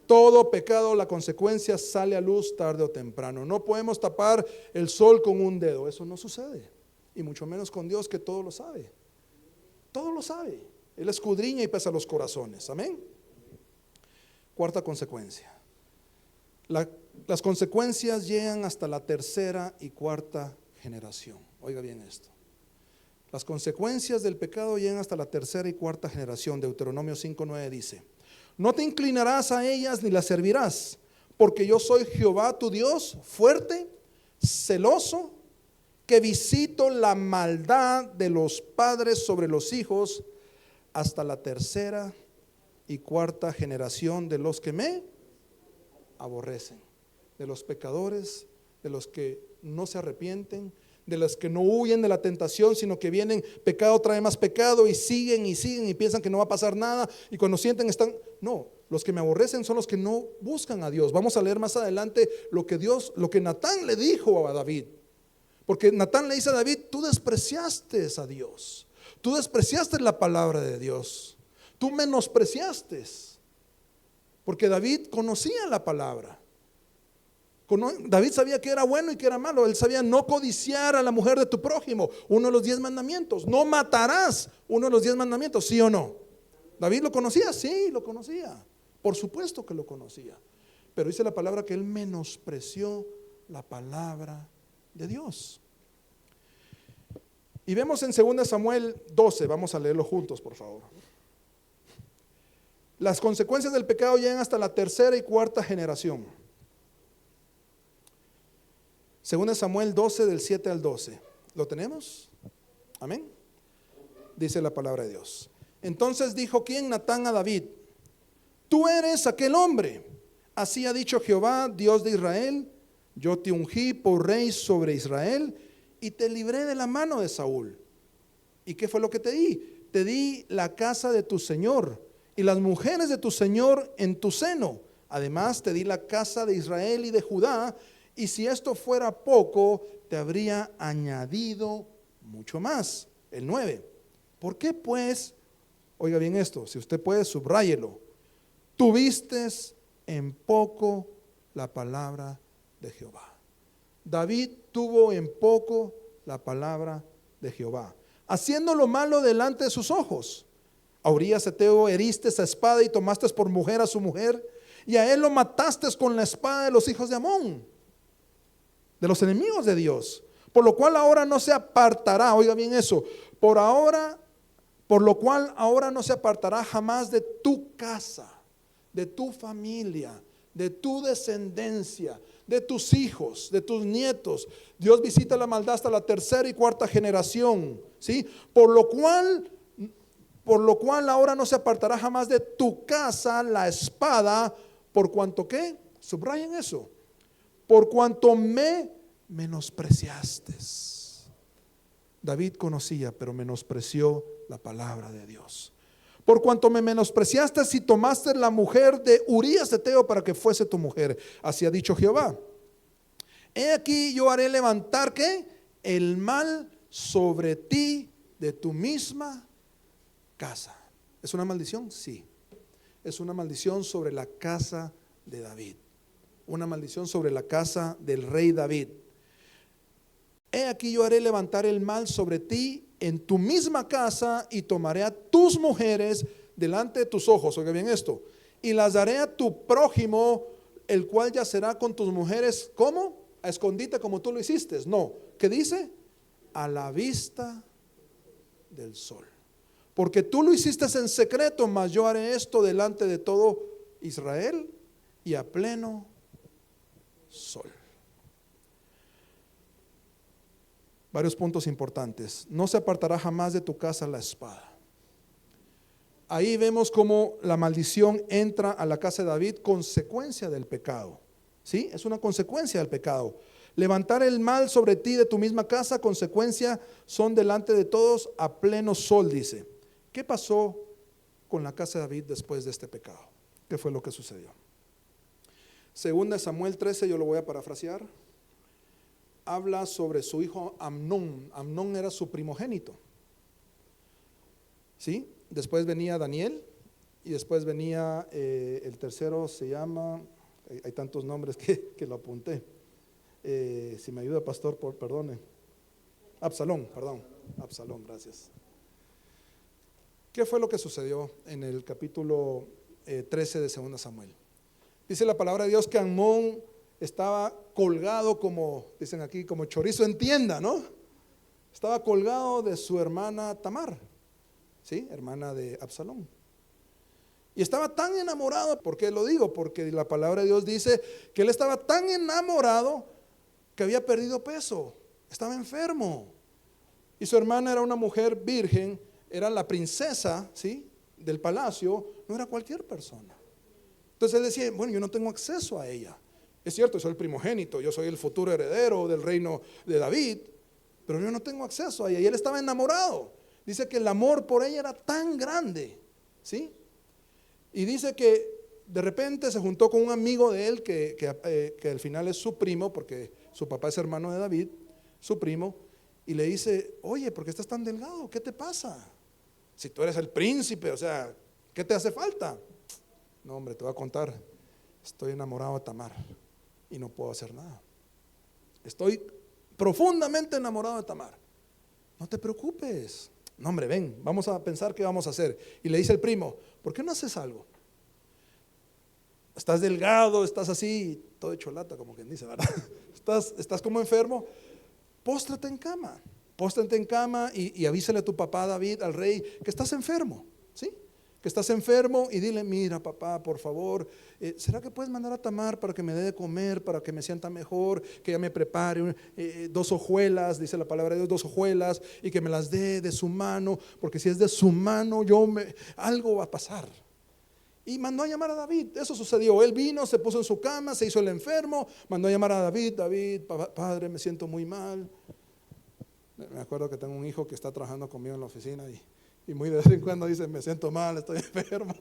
Todo pecado, la consecuencia sale a luz tarde o temprano. No podemos tapar el sol con un dedo, eso no sucede. Y mucho menos con Dios, que todo lo sabe. Todo lo sabe. Él escudriña y pesa los corazones. Amén. Cuarta consecuencia. Las consecuencias llegan hasta la 3ª y 4ª generación. Oiga bien esto. Las consecuencias del pecado llegan hasta la 3ª y 4ª generación. Deuteronomio 5:9 dice, no te inclinarás a ellas ni las servirás, porque yo soy Jehová tu Dios, fuerte, celoso, que visito la maldad de los padres sobre los hijos hasta la 3ª y 4ª generación de los que me aborrecen, de los pecadores, de los que no se arrepienten, de los que no huyen de la tentación, sino que vienen, pecado trae más pecado y siguen y piensan que no va a pasar nada, y cuando sienten no, los que me aborrecen son los que no buscan a Dios. Vamos a leer más adelante lo que Natán le dijo a David. Porque Natán le dice a David, tú despreciaste a Dios, tú despreciaste la palabra de Dios, tú menospreciaste, porque David conocía la palabra. David sabía que era bueno y que era malo. Él sabía no codiciar a la mujer de tu prójimo, uno de los 10 mandamientos. No matarás, uno de los 10 mandamientos, ¿sí o no? David lo conocía, sí, lo conocía. Por supuesto que lo conocía. Pero dice la palabra que él menospreció la palabra de Dios. Y vemos en 2 Samuel 12, vamos a leerlo juntos, por favor. Las consecuencias del pecado llegan hasta la 3ª y 4ª generación. 2 Samuel 12, del 7 al 12. ¿Lo tenemos? Amén. Dice la palabra de Dios. Entonces dijo, ¿quién? Natán a David, tú eres aquel hombre. Así ha dicho Jehová, Dios de Israel, yo te ungí por rey sobre Israel y te libré de la mano de Saúl. ¿Y qué fue lo que te di? Te di la casa de tu señor y las mujeres de tu señor en tu seno. Además te di la casa de Israel y de Judá, y si esto fuera poco, te habría añadido mucho más. El 9. ¿Por qué pues, oiga bien esto, si usted puede subráyelo, tuviste en poco la palabra de Jehová? David tuvo en poco la palabra de Jehová, haciendo lo malo delante de sus ojos. A Urías Eteo heriste a espada y tomaste por mujer a su mujer, y a él lo mataste con la espada de los hijos de Amón, de los enemigos de Dios. Por lo cual ahora no se apartará, oiga bien eso, por lo cual ahora no se apartará jamás de tu casa, de tu familia, de tu descendencia, de tus hijos, de tus nietos. Dios visita la maldad hasta la 3ª y 4ª generación, ¿sí? Por lo cual por lo cual ahora no se apartará jamás de tu casa la espada, por cuanto ¿qué? Subrayen eso. Por cuanto me menospreciaste. David conocía, pero menospreció la palabra de Dios. Por cuanto me menospreciaste y tomaste la mujer de Urías Eteo para que fuese tu mujer, así ha dicho Jehová. He aquí yo haré levantar ¿qué? El mal sobre ti de tu misma casa. ¿Es una maldición? Sí. Es una maldición sobre la casa de David. Una maldición sobre la casa del rey David. He aquí yo haré levantar el mal sobre ti en tu misma casa y tomaré a tus mujeres delante de tus ojos. Oiga bien esto. Y las daré a tu prójimo, el cual yacerá con tus mujeres. ¿Cómo? A escondite como tú lo hiciste. No. ¿Qué dice? A la vista del sol. Porque tú lo hiciste en secreto, mas yo haré esto delante de todo Israel y a pleno sol. Varios puntos importantes. No se apartará jamás de tu casa la espada. Ahí vemos cómo la maldición entra a la casa de David, consecuencia del pecado. ¿Sí? Es una consecuencia del pecado. Levantar el mal sobre ti de tu misma casa, consecuencia son delante de todos a pleno sol, dice. ¿Qué pasó con la casa de David después de este pecado? ¿Qué fue lo que sucedió? Segunda Samuel 13, yo lo voy a parafrasear. Habla sobre su hijo Amnón. Amnón era su primogénito. ¿Sí? Después venía Daniel y después venía el tercero, se llama, hay tantos nombres que lo apunté. Si me ayuda, pastor, perdone. Absalón, gracias. ¿Qué fue lo que sucedió en el capítulo 13 de 2 Samuel? Dice la palabra de Dios que Amnón estaba colgado, como dicen aquí, como chorizo en tienda, ¿no? Estaba colgado de su hermana Tamar, ¿sí? Hermana de Absalón. Y estaba tan enamorado. ¿Por qué lo digo? Porque la palabra de Dios dice que él estaba tan enamorado que había perdido peso, estaba enfermo. Y su hermana era una mujer virgen, era la princesa, ¿sí? Del palacio, no era cualquier persona. Entonces él decía, bueno, yo no tengo acceso a ella. Es cierto, soy el primogénito, yo soy el futuro heredero del reino de David, pero yo no tengo acceso a ella. Y él estaba enamorado. Dice que el amor por ella era tan grande, ¿sí? Y dice que de repente se juntó con un amigo de él que al final es su primo, porque su papá es hermano de David, su primo, y le dice, oye, ¿por qué estás tan delgado? ¿Qué te pasa? Si tú eres el príncipe, o sea, ¿qué te hace falta? No, hombre, te voy a contar, estoy enamorado de Tamar y no puedo hacer nada. Estoy profundamente enamorado de Tamar. No te preocupes. No, hombre, ven, vamos a pensar qué vamos a hacer. Y le dice el primo, ¿por qué no haces algo? Estás delgado, estás así, todo hecho lata, como quien dice, ¿verdad? Estás como enfermo. Póstrate en cama y avísale a tu papá David, al rey, que estás enfermo, ¿sí? Que estás enfermo y dile, mira papá, por favor, ¿será que puedes mandar a Tamar para que me dé de comer, para que me sienta mejor, que ella me prepare 2 hojuelas, dice la palabra de Dios, 2 hojuelas, y que me las dé de su mano, porque si es de su mano, algo va a pasar. Y mandó a llamar a David. Eso sucedió. Él vino, se puso en su cama, se hizo el enfermo, mandó a llamar a David. David, padre, me siento muy mal. Me acuerdo que tengo un hijo que está trabajando conmigo en la oficina y muy de vez en cuando dice, me siento mal, estoy enfermo.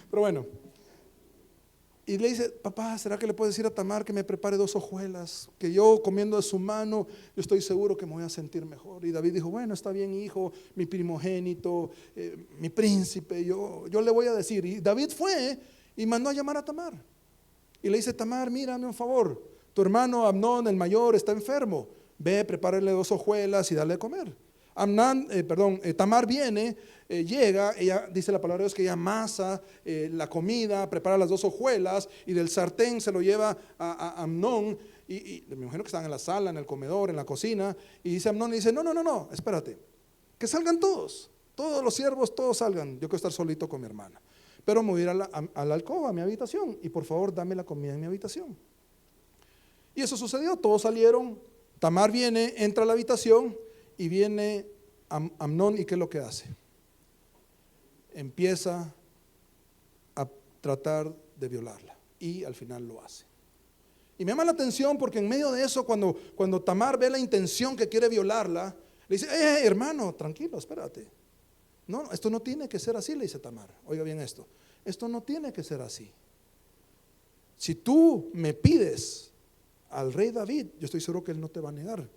Pero bueno, y le dice, papá, ¿será que le puedes decir a Tamar que me prepare 2 hojuelas? Que yo comiendo de su mano, yo estoy seguro que me voy a sentir mejor. Y David dijo, bueno, está bien, hijo, mi primogénito, mi príncipe, yo le voy a decir. Y David fue y mandó a llamar a Tamar. Y le dice, Tamar, mírame un favor, tu hermano Amnón, el mayor, está enfermo. Ve, prepárale 2 hojuelas y dale de comer. Tamar viene, llega, ella dice la palabra de Dios que ella amasa la comida, prepara las 2 hojuelas y del sartén se lo lleva a Amnón. Y me imagino que están en la sala, en el comedor, en la cocina. Y dice Amnón, y dice, no, espérate, que salgan todos los siervos, todos salgan. Yo quiero estar solito con mi hermana. Pero me voy a ir a la alcoba, a mi habitación, y por favor dame la comida en mi habitación. Y eso sucedió, todos salieron. Tamar viene, entra a la habitación y viene Amnón, ¿y qué es lo que hace? empieza a tratar de violarla y al final lo hace. Y me llama la atención porque en medio de eso, cuando Tamar ve la intención que quiere violarla, le dice, hermano, tranquilo, espérate. No, esto no tiene que ser así, le dice Tamar. Oiga bien esto no tiene que ser así. Si tú me pides al rey David, yo estoy seguro que él no te va a negar.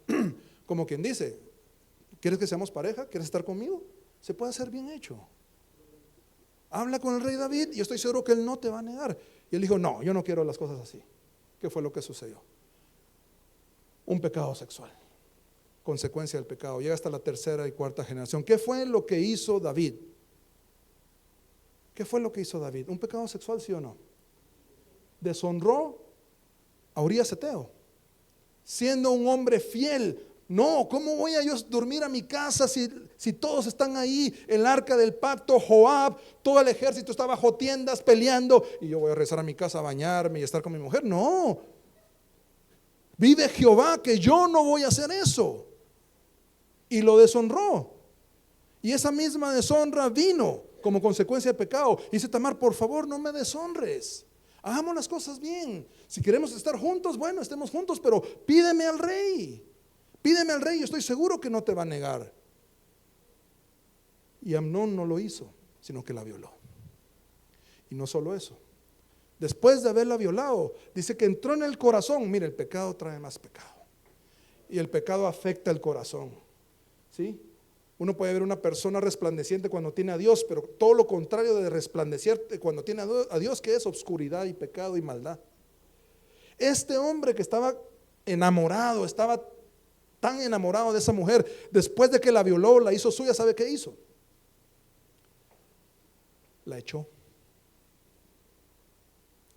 Como quien dice, ¿quieres que seamos pareja? ¿Quieres estar conmigo? Se puede hacer bien hecho. Habla con el rey David y yo estoy seguro que él no te va a negar. Y él dijo, no, yo no quiero las cosas así. ¿Qué fue lo que sucedió? Un pecado sexual. Consecuencia del pecado. Llega hasta la tercera y cuarta generación. ¿Qué fue lo que hizo David? ¿Qué fue lo que hizo David? ¿Un pecado sexual, sí o no? Deshonró a Urías Eteo, siendo un hombre fiel. No, ¿cómo voy a yo dormir a mi casa si todos están ahí? El arca del pacto, Joab, todo el ejército está bajo tiendas peleando y yo voy a regresar a mi casa a bañarme y estar con mi mujer. No, vive Jehová que yo no voy a hacer eso. Y lo deshonró. Y esa misma deshonra vino como consecuencia del pecado. Y dice Tamar, por favor no me deshonres. Hagamos las cosas bien. Si queremos estar juntos, bueno, estemos juntos, pero pídeme al rey. Pídeme al rey, yo estoy seguro que no te va a negar. Y Amnón no lo hizo, sino que la violó. Y no solo eso. Después de haberla violado, dice que entró en el corazón. Mire, el pecado trae más pecado. Y el pecado afecta el corazón. ¿Sí? Uno puede ver una persona resplandeciente cuando tiene a Dios, pero todo lo contrario de resplandecer cuando tiene a Dios, que es obscuridad y pecado y maldad. Este hombre que estaba enamorado, estaba tan enamorado de esa mujer, después de que la violó, la hizo suya, ¿sabe qué hizo? La echó.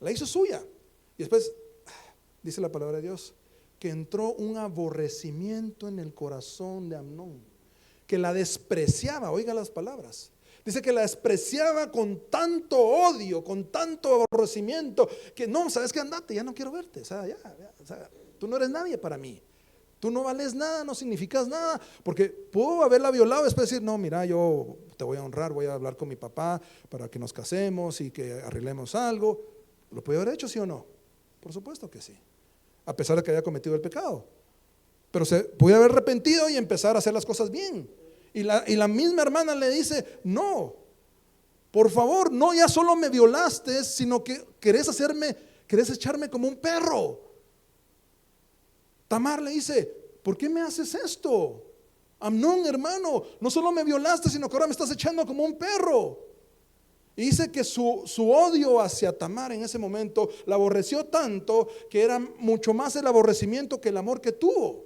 La hizo suya. Y después, dice la palabra de Dios, que entró un aborrecimiento en el corazón de Amnón, que la despreciaba. Oiga las palabras. Dice que la despreciaba con tanto odio, con tanto aborrecimiento, que no, ¿sabes qué? Andate, ya no quiero verte. O sea, tú no eres nadie para mí. Tú no vales nada, no significas nada. Porque pudo haberla violado y después decir, no, mira, yo te voy a honrar, voy a hablar con mi papá para que nos casemos y que arreglemos algo. ¿Lo puede haber hecho, sí o no? Por supuesto que sí. A pesar de que haya cometido el pecado. Pero se puede haber arrepentido y empezar a hacer las cosas bien. Y la misma hermana le dice, no, por favor, no ya solo me violaste, sino que querés echarme como un perro. Tamar le dice, ¿por qué me haces esto? Amnón, hermano, no solo me violaste, sino que ahora me estás echando como un perro. Y dice que su odio hacia Tamar en ese momento la aborreció tanto que era mucho más el aborrecimiento que el amor que tuvo.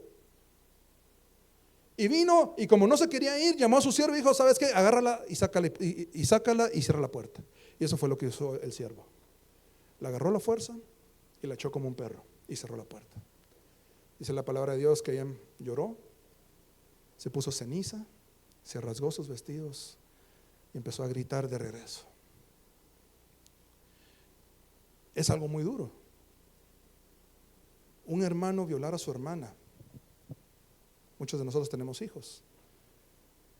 Y vino, y como no se quería ir, llamó a su siervo y dijo, ¿sabes qué? Agárrala y sácala y cierra la puerta. Y eso fue lo que hizo el siervo. La agarró a la fuerza y la echó como un perro y cerró la puerta. Dice la palabra de Dios que ella lloró, se puso ceniza, se rasgó sus vestidos y empezó a gritar de regreso. Es algo muy duro. Un hermano violar a su hermana. Muchos de nosotros tenemos hijos.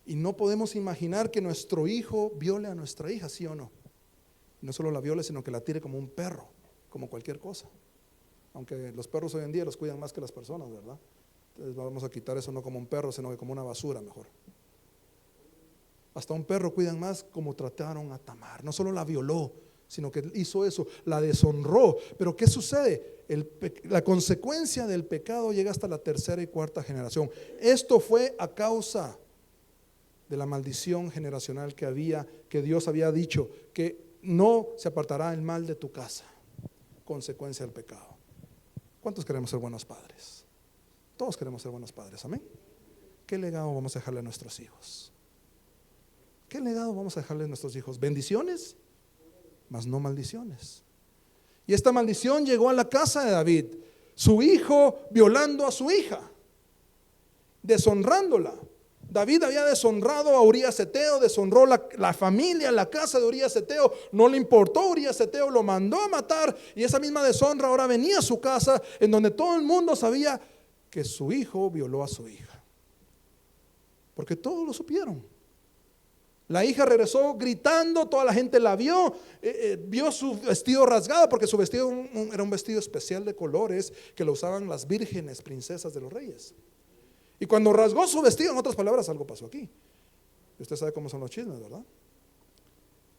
Y no podemos imaginar que nuestro hijo viole a nuestra hija, ¿sí o no? Y no solo la viole, sino que la tire como un perro, como cualquier cosa. Aunque los perros hoy en día los cuidan más que las personas, ¿verdad? Entonces vamos a quitar eso no como un perro, sino que como una basura mejor. Hasta un perro cuidan más como trataron a Tamar. No solo la violó, sino que hizo eso, la deshonró. Pero ¿qué sucede? La consecuencia del pecado llega hasta la tercera y cuarta generación. Esto fue a causa de la maldición generacional que Dios había dicho, que no se apartará el mal de tu casa, consecuencia del pecado. ¿Cuántos queremos ser buenos padres? Todos queremos ser buenos padres, amén. ¿Qué legado vamos a dejarle a nuestros hijos? ¿Qué legado vamos a dejarle a nuestros hijos? Bendiciones, mas no maldiciones. Y esta maldición llegó a la casa de David, su hijo violando a su hija, deshonrándola. David había deshonrado a Urías Eteo, deshonró la familia, la casa de Urías Eteo, no le importó Urías Eteo, lo mandó a matar, y esa misma deshonra ahora venía a su casa, en donde todo el mundo sabía que su hijo violó a su hija, porque todos lo supieron. La hija regresó gritando, toda la gente la vio, vio su vestido rasgado, porque su vestido era un vestido especial de colores que lo usaban las vírgenes, princesas de los reyes. Y cuando rasgó su vestido, en otras palabras, algo pasó aquí. Y usted sabe cómo son los chismes, ¿verdad?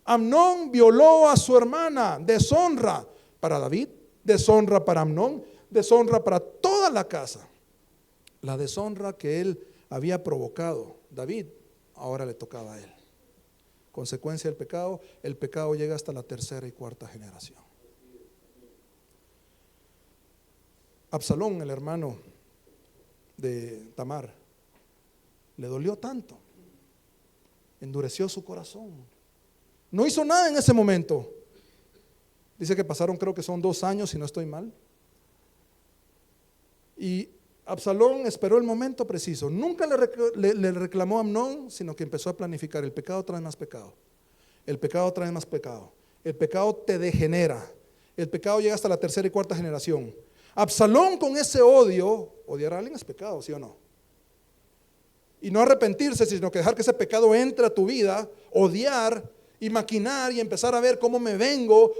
Amnón violó a su hermana, deshonra para David, deshonra para Amnón, deshonra para toda la casa. La deshonra que él había provocado, David, ahora le tocaba a él. Consecuencia del pecado, el pecado llega hasta la tercera y cuarta generación. Absalón, el hermano de Tamar, le dolió tanto, endureció su corazón, no hizo nada en ese momento. Dice que pasaron, creo que son 2 años, si no estoy mal, y Absalón esperó el momento preciso. Nunca le reclamó a Amnón, sino que empezó a planificar. El pecado trae más pecado, el pecado trae más pecado, el pecado te degenera, el pecado llega hasta la tercera y cuarta generación. Absalón, con ese odio, odiar a alguien es pecado, ¿sí o no? Y no arrepentirse, sino que dejar que ese pecado entre a tu vida, odiar y maquinar y empezar a ver cómo me vengo,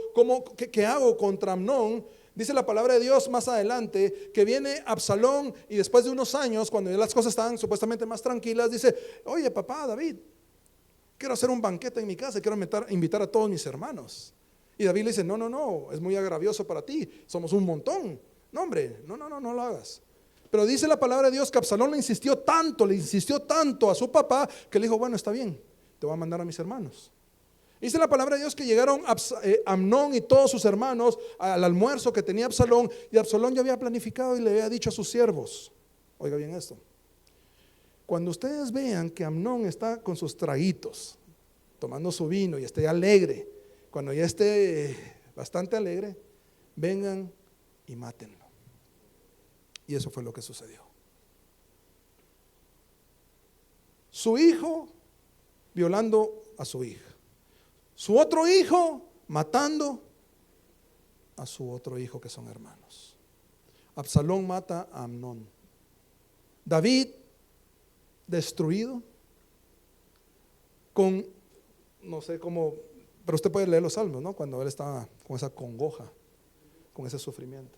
qué hago contra Amnón. Dice la palabra de Dios más adelante que viene Absalón y después de unos años, cuando ya las cosas estaban supuestamente más tranquilas, dice: oye, papá David, quiero hacer un banquete en mi casa, quiero invitar a todos mis hermanos. Y David le dice: no, es muy agravioso para ti, somos un montón. No, hombre, no lo hagas. Pero dice la palabra de Dios que Absalón le insistió tanto a su papá, que le dijo: bueno, está bien, te voy a mandar a mis hermanos. Dice la palabra de Dios que llegaron Amnón y todos sus hermanos al almuerzo que tenía Absalón, y Absalón ya había planificado y le había dicho a sus siervos, oiga bien esto: cuando ustedes vean que Amnón está con sus traguitos, tomando su vino y esté alegre, cuando ya esté bastante alegre, vengan y mátenlo. Y eso fue lo que sucedió. Su hijo violando a su hija, su otro hijo matando a su otro hijo, que son hermanos. Absalón mata a Amnón. David destruido, con, no sé cómo, pero usted puede leer los salmos, ¿no? Cuando él estaba con esa congoja, con ese sufrimiento.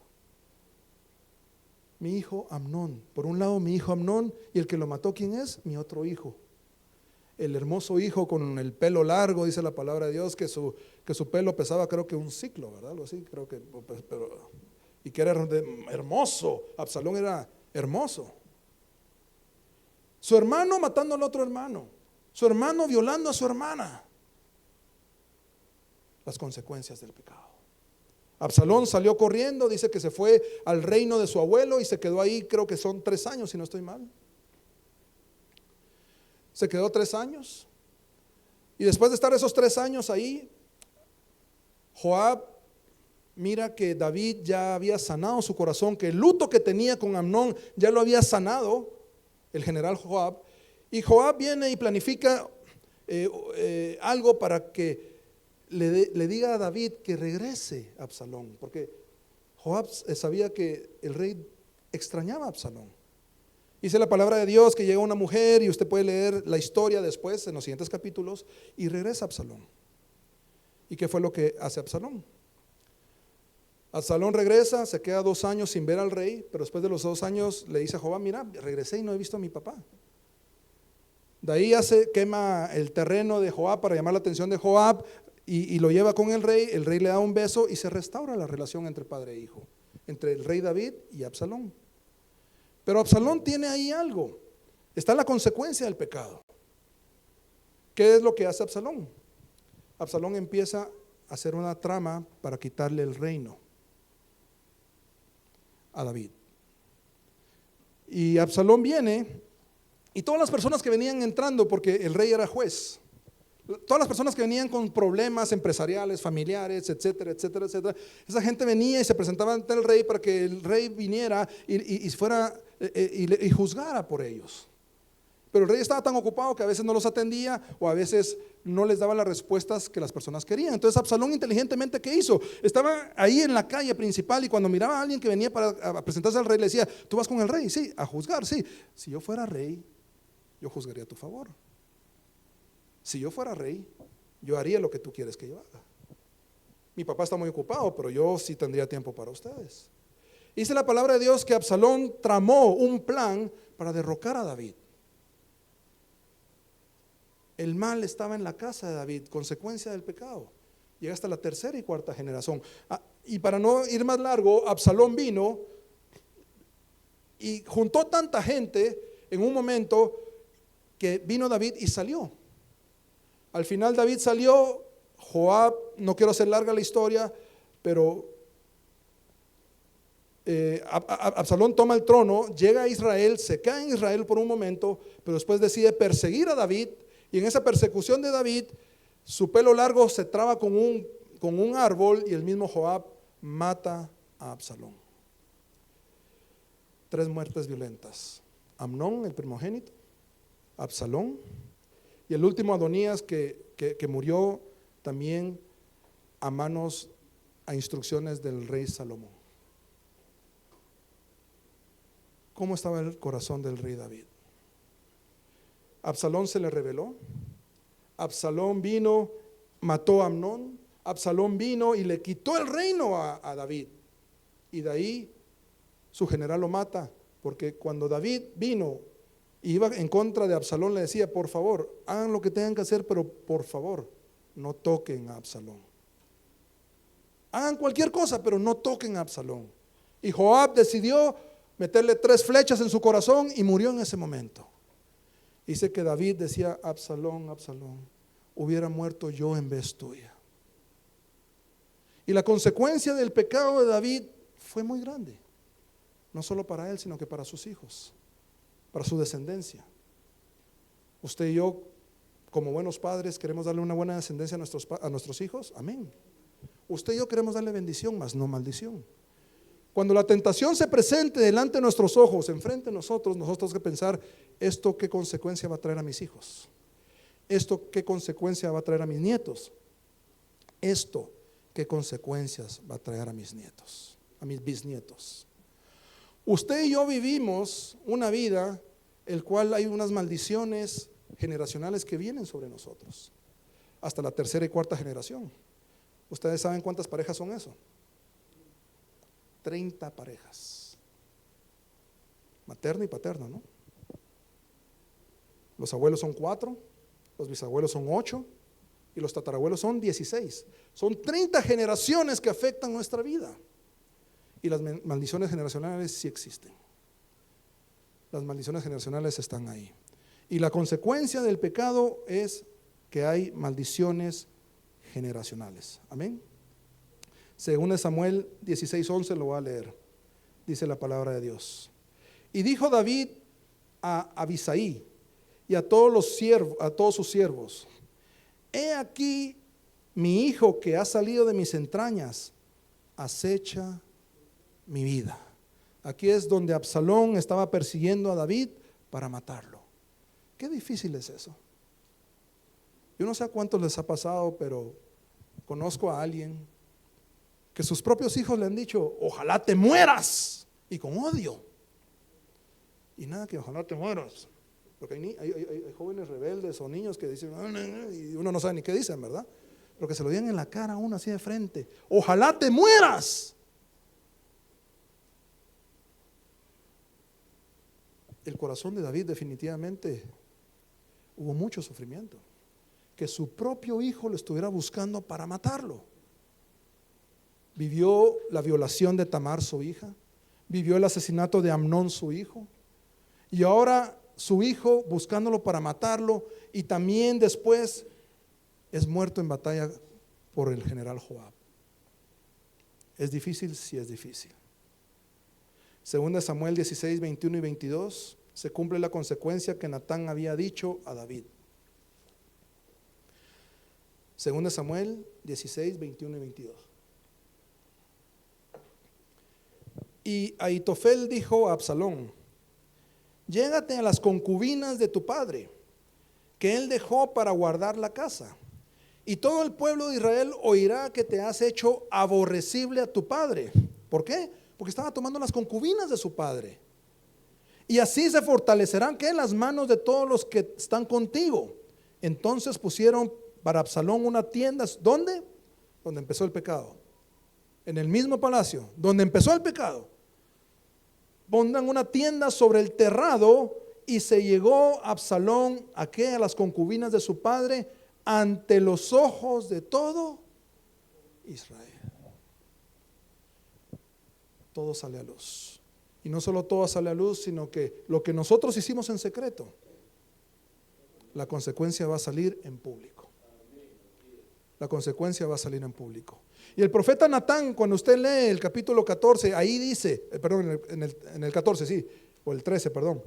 Mi hijo Amnón, por un lado mi hijo Amnón, y el que lo mató, ¿quién es? Mi otro hijo, el hermoso hijo con el pelo largo. Dice la palabra de Dios que su pelo pesaba, creo que un ciclo, ¿verdad? Algo así, creo que, y que era hermoso. Absalón era hermoso. Su hermano matando al otro hermano, su hermano violando a su hermana. Las consecuencias del pecado. Absalón salió corriendo, dice que se fue al reino de su abuelo y se quedó ahí, creo que son 3 años, si no estoy mal. Se quedó 3 años. Y después de estar esos 3 años ahí, Joab mira que David ya había sanado su corazón, que el luto que tenía con Amnón ya lo había sanado el general Joab. Y Joab viene y planifica algo para que le diga a David que regrese a Absalón, porque Joab sabía que el rey extrañaba a Absalón. Dice la palabra de Dios que llega una mujer, y usted puede leer la historia después en los siguientes capítulos, y regresa a Absalón. ¿Y qué fue lo que hace Absalón? Absalón regresa, se queda 2 años sin ver al rey, pero después de los 2 años le dice a Joab: mira, regresé y no he visto a mi papá. De ahí quema el terreno de Joab para llamar la atención de Joab, y lo lleva con el rey le da un beso y se restaura la relación entre padre e hijo, entre el rey David y Absalón. Pero Absalón tiene ahí algo, está la consecuencia del pecado. ¿Qué es lo que hace Absalón? Absalón empieza a hacer una trama para quitarle el reino a David. Y Absalón viene, y todas las personas que venían entrando, porque el rey era juez, todas las personas que venían con problemas empresariales, familiares, etcétera, etcétera, etcétera, esa gente venía y se presentaba ante el rey para que el rey viniera y fuera y juzgara por ellos. Pero el rey estaba tan ocupado que a veces no los atendía, o a veces no les daba las respuestas que las personas querían. Entonces Absalón inteligentemente, ¿qué hizo? Estaba ahí en la calle principal, y cuando miraba a alguien que venía para presentarse al rey, le decía: ¿tú vas con el rey? Sí. ¿A juzgar? Sí. Si yo fuera rey, yo juzgaría a tu favor. Si yo fuera rey, yo haría lo que tú quieres que yo haga. Mi papá está muy ocupado, pero yo sí tendría tiempo para ustedes. Dice la palabra de Dios que Absalón tramó un plan para derrocar a David. El mal estaba en la casa de David, consecuencia del pecado. Llega hasta la tercera y cuarta generación. Y para no ir más largo, Absalón vino y juntó tanta gente en un momento que vino David y salió. Al final David salió, Joab, no quiero hacer larga la historia, pero Absalón toma el trono, llega a Israel, se cae en Israel por un momento, pero después decide perseguir a David, y en esa persecución de David, su pelo largo se traba con un árbol, y el mismo Joab mata a Absalón. 3 muertes violentas: Amnón, el primogénito, Absalón, y el último Adonías que murió también a instrucciones del rey Salomón. ¿Cómo estaba el corazón del rey David? Absalón se le rebeló. Absalón vino, mató a Amnón. Absalón vino y le quitó el reino a David. Y de ahí su general lo mata, porque cuando David vino y iba en contra de Absalón, le decía: por favor, hagan lo que tengan que hacer, pero por favor, no toquen a Absalón. Hagan cualquier cosa, pero no toquen a Absalón. Y Joab decidió meterle 3 flechas en su corazón y murió en ese momento. Dice que David decía: Absalón, Absalón, hubiera muerto yo en vez tuya. Y la consecuencia del pecado de David fue muy grande, no solo para él, sino que para sus hijos, para su descendencia. Usted y yo, como buenos padres, queremos darle una buena descendencia a nuestros hijos. Amén. Usted y yo queremos darle bendición, mas no maldición. Cuando la tentación se presente delante de nuestros ojos, enfrente de nosotros tenemos que pensar: ¿esto qué consecuencia va a traer a mis hijos? ¿Esto qué consecuencia va a traer a mis nietos? ¿Esto qué consecuencias va a traer a mis nietos, a mis bisnietos? Usted y yo vivimos una vida el cual hay unas maldiciones generacionales que vienen sobre nosotros, hasta la tercera y cuarta generación. ¿Ustedes saben cuántas parejas son eso? 30 parejas, materno y paterno, ¿no? Los abuelos son 4, los bisabuelos son 8 y los tatarabuelos son 16. Son 30 generaciones que afectan nuestra vida. Y las maldiciones generacionales sí existen. Las maldiciones generacionales están ahí. Y la consecuencia del pecado es que hay maldiciones generacionales. Amén. Según Samuel 16:11 lo voy a leer. Dice la palabra de Dios: y dijo David a Abisaí y a todos sus siervos: he aquí mi hijo que ha salido de mis entrañas acecha mi vida. Aquí es donde Absalón estaba persiguiendo a David para matarlo. Qué difícil es eso. Yo no sé a cuántos les ha pasado, pero conozco a alguien que sus propios hijos le han dicho: ojalá te mueras, y con odio. Y nada que ojalá te mueras, porque hay jóvenes rebeldes o niños que dicen, y uno no sabe ni qué dicen, ¿verdad? Pero que se lo digan en la cara a uno así de frente: ojalá te mueras. El corazón de David definitivamente hubo mucho sufrimiento, que su propio hijo lo estuviera buscando para matarlo. Vivió la violación de Tamar, su hija, vivió el asesinato de Amnón, su hijo, y ahora su hijo buscándolo para matarlo, y también después es muerto en batalla por el general Joab. ¿Es difícil? Sí, es difícil. Según Samuel 16, 21 y 22, se cumple la consecuencia que Natán había dicho a David. Según Samuel 16, 21 y 22. Y Ahitofel dijo a Absalón: llégate a las concubinas de tu padre, que él dejó para guardar la casa, y todo el pueblo de Israel oirá que te has hecho aborrecible a tu padre. ¿Por qué? Porque estaba tomando las concubinas de su padre. Y así se fortalecerán, ¿qué? Las manos de todos los que están contigo, Entonces pusieron para Absalón una tienda. ¿Dónde? Donde empezó el pecado. En el mismo palacio, donde empezó el pecado. Pongan una tienda sobre el terrado, y se llegó Absalón a las concubinas de su padre ante los ojos de todo Israel. Todo sale a luz. Y no solo todo sale a luz, sino que lo que nosotros hicimos en secreto, la consecuencia va a salir en público. La consecuencia va a salir en público. Y el profeta Natán, cuando usted lee el capítulo 14, ahí dice, perdón, en el 14, sí, o el 13, perdón.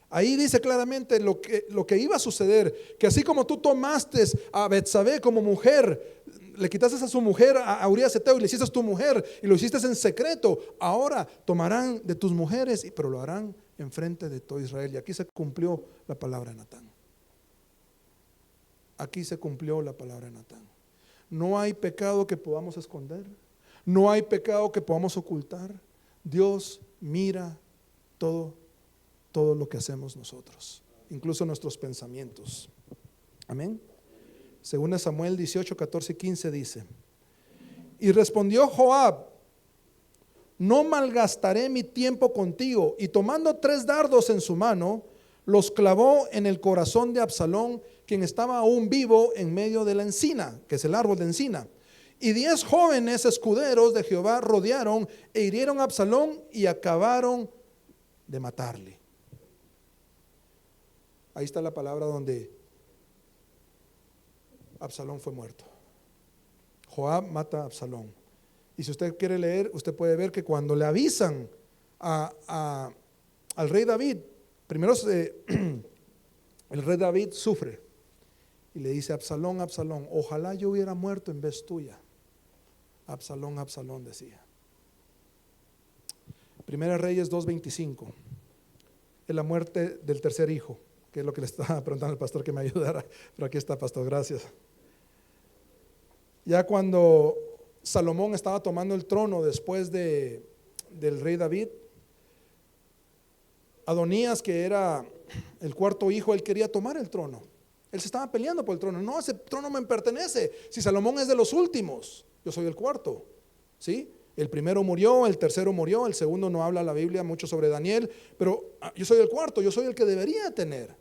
Ahí dice claramente lo que iba a suceder, que así como tú tomaste a Betsabé como mujer, le quitaste a su mujer a Urías Eteo y le hiciste tu mujer y lo hiciste en secreto, ahora tomarán de tus mujeres, pero lo harán enfrente de todo Israel. Y aquí se cumplió la palabra de Natán. Aquí se cumplió la palabra de Natán. No hay pecado que podamos esconder, no hay pecado que podamos ocultar. Dios mira todo lo que hacemos nosotros, incluso nuestros pensamientos. Amén. Según Samuel 18, 14 y 15 dice: y respondió Joab: no malgastaré mi tiempo contigo. Y tomando 3 dardos en su mano, los clavó en el corazón de Absalón, quien estaba aún vivo en medio de la encina, que es el árbol de encina. Y 10 jóvenes escuderos de Jehová rodearon e hirieron a Absalón y acabaron de matarle. Ahí está la palabra donde Absalón fue muerto. Joab mata a Absalón. Y si usted quiere leer, usted puede ver que cuando le avisan al rey David, primero el rey David sufre y le dice: Absalón, Absalón, ojalá yo hubiera muerto en vez tuya. Absalón, Absalón, decía. Primera Reyes 2:25 es la muerte del tercer hijo, que es lo que le estaba preguntando al pastor que me ayudara, pero aquí está, pastor, gracias. Ya cuando Salomón estaba tomando el trono después del rey David, Adonías, que era el cuarto hijo, él quería tomar el trono. Él se estaba peleando por el trono. No, ese trono me pertenece. Si Salomón es de los últimos, yo soy el cuarto. ¿Sí? El primero murió, el tercero murió, el segundo no habla la Biblia mucho sobre Daniel, pero yo soy el cuarto, yo soy el que debería tener.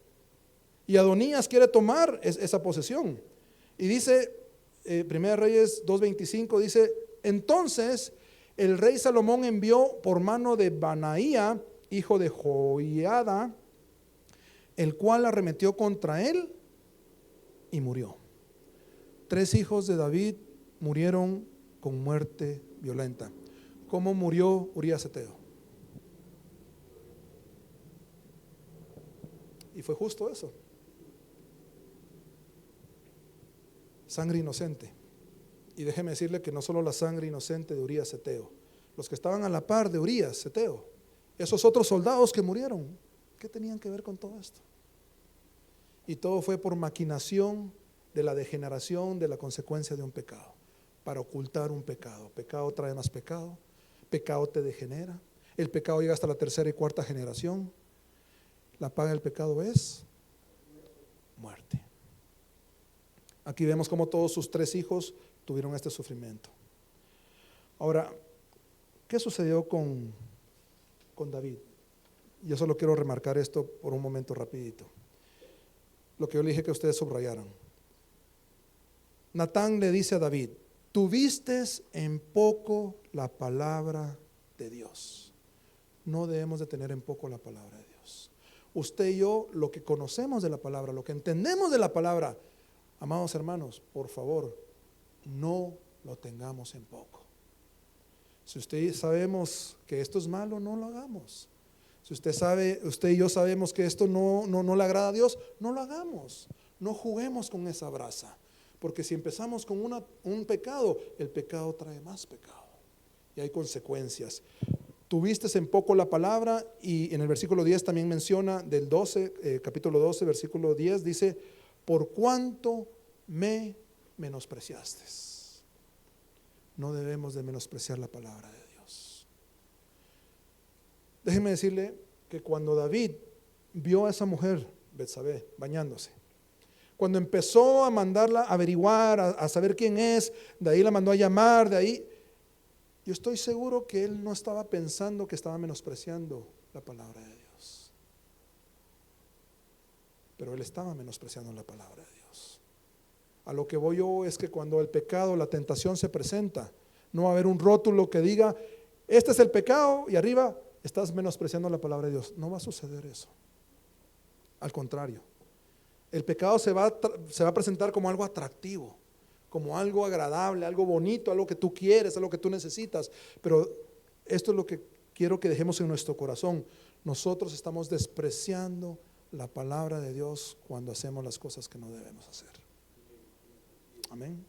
Y Adonías quiere tomar esa posesión. Y dice, Primera Reyes 2:25, dice: entonces el rey Salomón envió por mano de Banaía, hijo de Joiada, el cual arremetió contra él y murió. 3 hijos de David murieron con muerte violenta. ¿Cómo murió Urías Eteo? Y fue justo eso. Sangre inocente. Y déjeme decirle que no solo la sangre inocente de Urías Eteo, los que estaban a la par de Urías Eteo, esos otros soldados que murieron, ¿qué tenían que ver con todo esto? Y todo fue por maquinación de la degeneración, de la consecuencia de un pecado, para ocultar un pecado. Pecado trae más pecado, pecado te degenera, el pecado llega hasta la 3ª y 4ª generación. La paga del pecado es muerte. Aquí vemos cómo todos sus 3 hijos tuvieron este sufrimiento. Ahora, ¿qué sucedió con David? Yo solo quiero remarcar esto por un momento rapidito. Lo que yo le dije que ustedes subrayaran. Natán le dice a David: tuviste en poco la palabra de Dios. No debemos de tener en poco la palabra de Dios. Usted y yo, lo que conocemos de la palabra, lo que entendemos de la palabra, amados hermanos, por favor, no lo tengamos en poco. Si usted sabemos que esto es malo, no lo hagamos. Si usted y yo sabemos que esto no le agrada a Dios, no lo hagamos. No juguemos con esa brasa, porque si empezamos con un pecado, el pecado trae más pecado y hay consecuencias. Tuviste en poco la palabra, y en el versículo 10 también menciona del 12, capítulo 12, versículo 10, dice: por cuanto me menospreciaste. No debemos de menospreciar la palabra de Dios. Déjeme decirle que cuando David vio a esa mujer, Betsabé, bañándose, Cuando empezó a mandarla a averiguar, a saber quién es, de ahí la mandó a llamar, de ahí, yo estoy seguro que él no estaba pensando que estaba menospreciando la palabra de Dios. Pero él estaba menospreciando la palabra de Dios. A lo que voy yo es que cuando el pecado, la tentación se presenta, no va a haber un rótulo que diga, este es el pecado, y arriba estás menospreciando la palabra de Dios. No va a suceder eso. Al contrario, el pecado se va a presentar como algo atractivo, como algo agradable, algo bonito, algo que tú quieres, algo que tú necesitas. Pero esto es lo que quiero que dejemos en nuestro corazón. Nosotros estamos despreciando la palabra de Dios cuando hacemos las cosas que no debemos hacer. Amén.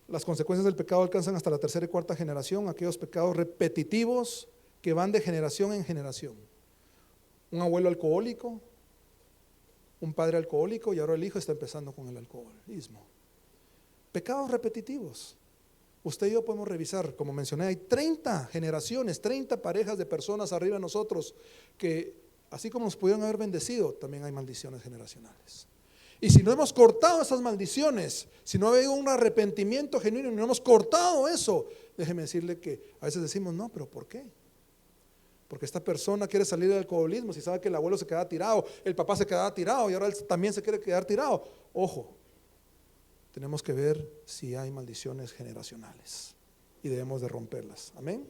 Las consecuencias del pecado alcanzan hasta la tercera y cuarta generación, aquellos pecados repetitivos que van de generación en generación. Un abuelo alcohólico, un padre alcohólico, y ahora el hijo está empezando con el alcoholismo. Pecados repetitivos. Usted y yo podemos revisar, como mencioné, hay 30 generaciones, 30 parejas de personas arriba de nosotros que, así como nos pudieron haber bendecido, también hay maldiciones generacionales. Y si no hemos cortado esas maldiciones, si no ha habido un arrepentimiento genuino y no hemos cortado eso, déjeme decirle que a veces decimos, no, pero ¿por qué? Porque esta persona quiere salir del alcoholismo, si sabe que el abuelo se queda tirado, el papá se queda tirado y ahora él también se quiere quedar tirado. Ojo, tenemos que ver si hay maldiciones generacionales y debemos de romperlas. Amén.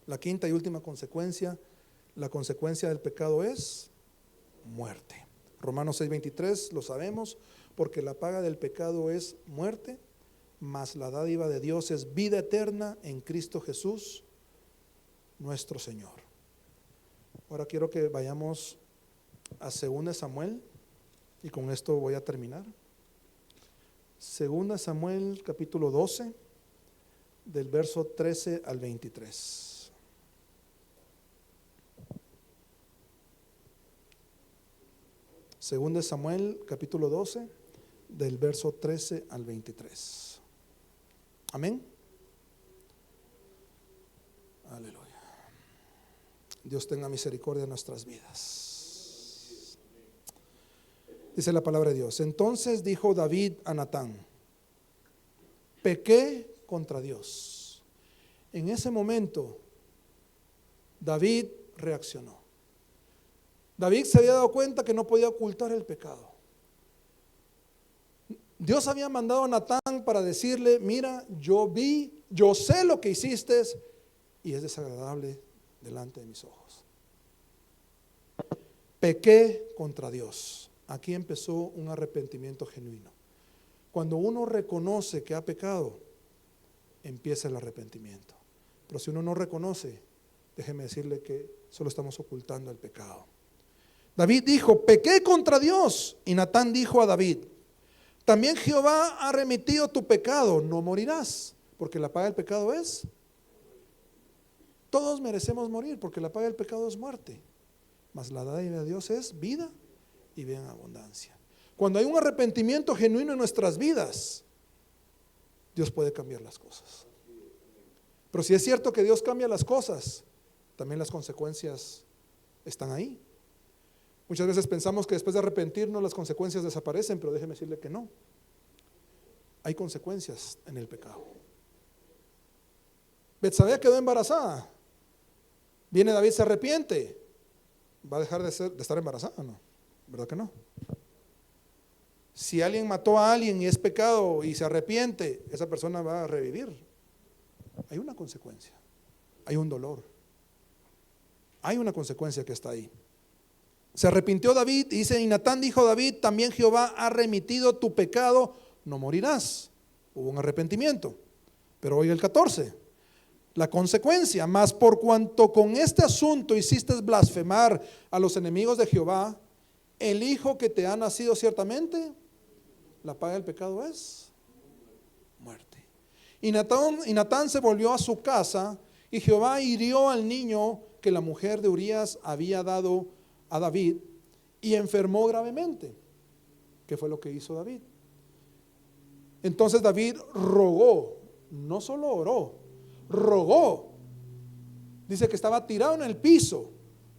La quinta y última consecuencia, la consecuencia del pecado es muerte. Romanos 6:23, lo sabemos, porque la paga del pecado es muerte, mas la dádiva de Dios es vida eterna en Cristo Jesús, nuestro Señor. Ahora quiero que vayamos a 2 Samuel, y con esto voy a terminar. 2 Samuel capítulo 12, del verso 13 al 23. 2 Samuel capítulo 12, del verso 13 al 23. Amén. Aleluya. Dios tenga misericordia de nuestras vidas. Dice la palabra de Dios. Entonces dijo David a Natán: pequé contra Dios. En ese momento David reaccionó. David se había dado cuenta que no podía ocultar el pecado. Dios había mandado a Natán para decirle: mira, yo sé lo que hiciste y es desagradable delante de mis ojos. Pequé contra Dios. Aquí empezó un arrepentimiento genuino. Cuando uno reconoce que ha pecado, empieza el arrepentimiento. Pero si uno no reconoce, déjeme decirle que solo estamos ocultando el pecado. David dijo: pequé contra Dios. Y Natán dijo a David: también Jehová ha remitido tu pecado, no morirás, porque la paga del pecado es. Todos merecemos morir, porque la paga del pecado es muerte, mas la dádiva de Dios es vida y vida en abundancia. Cuando hay un arrepentimiento genuino en nuestras vidas, Dios puede cambiar las cosas. Pero si es cierto que Dios cambia las cosas, también las consecuencias están ahí. Muchas veces pensamos que después de arrepentirnos las consecuencias desaparecen, pero déjeme decirle que no. Hay consecuencias en el pecado. Betsabé quedó embarazada. Viene David, se arrepiente. ¿Va a dejar de estar embarazada? No, ¿verdad que no? Si alguien mató a alguien y es pecado y se arrepiente, esa persona va a revivir. Hay una consecuencia, hay un dolor, hay una consecuencia que está ahí. Se arrepintió David y dice: y Natán dijo a David: también Jehová ha remitido tu pecado, no morirás. Hubo un arrepentimiento. Pero oiga el 14, la consecuencia: mas por cuanto con este asunto hiciste blasfemar a los enemigos de Jehová, el hijo que te ha nacido ciertamente, la paga del pecado es muerte. Y Natán se volvió a su casa, y Jehová hirió al niño que la mujer de Urías había dado a David, y enfermó gravemente. ¿Qué fue lo que hizo David? Entonces David rogó, no solo oró, rogó. Dice que estaba tirado en el piso,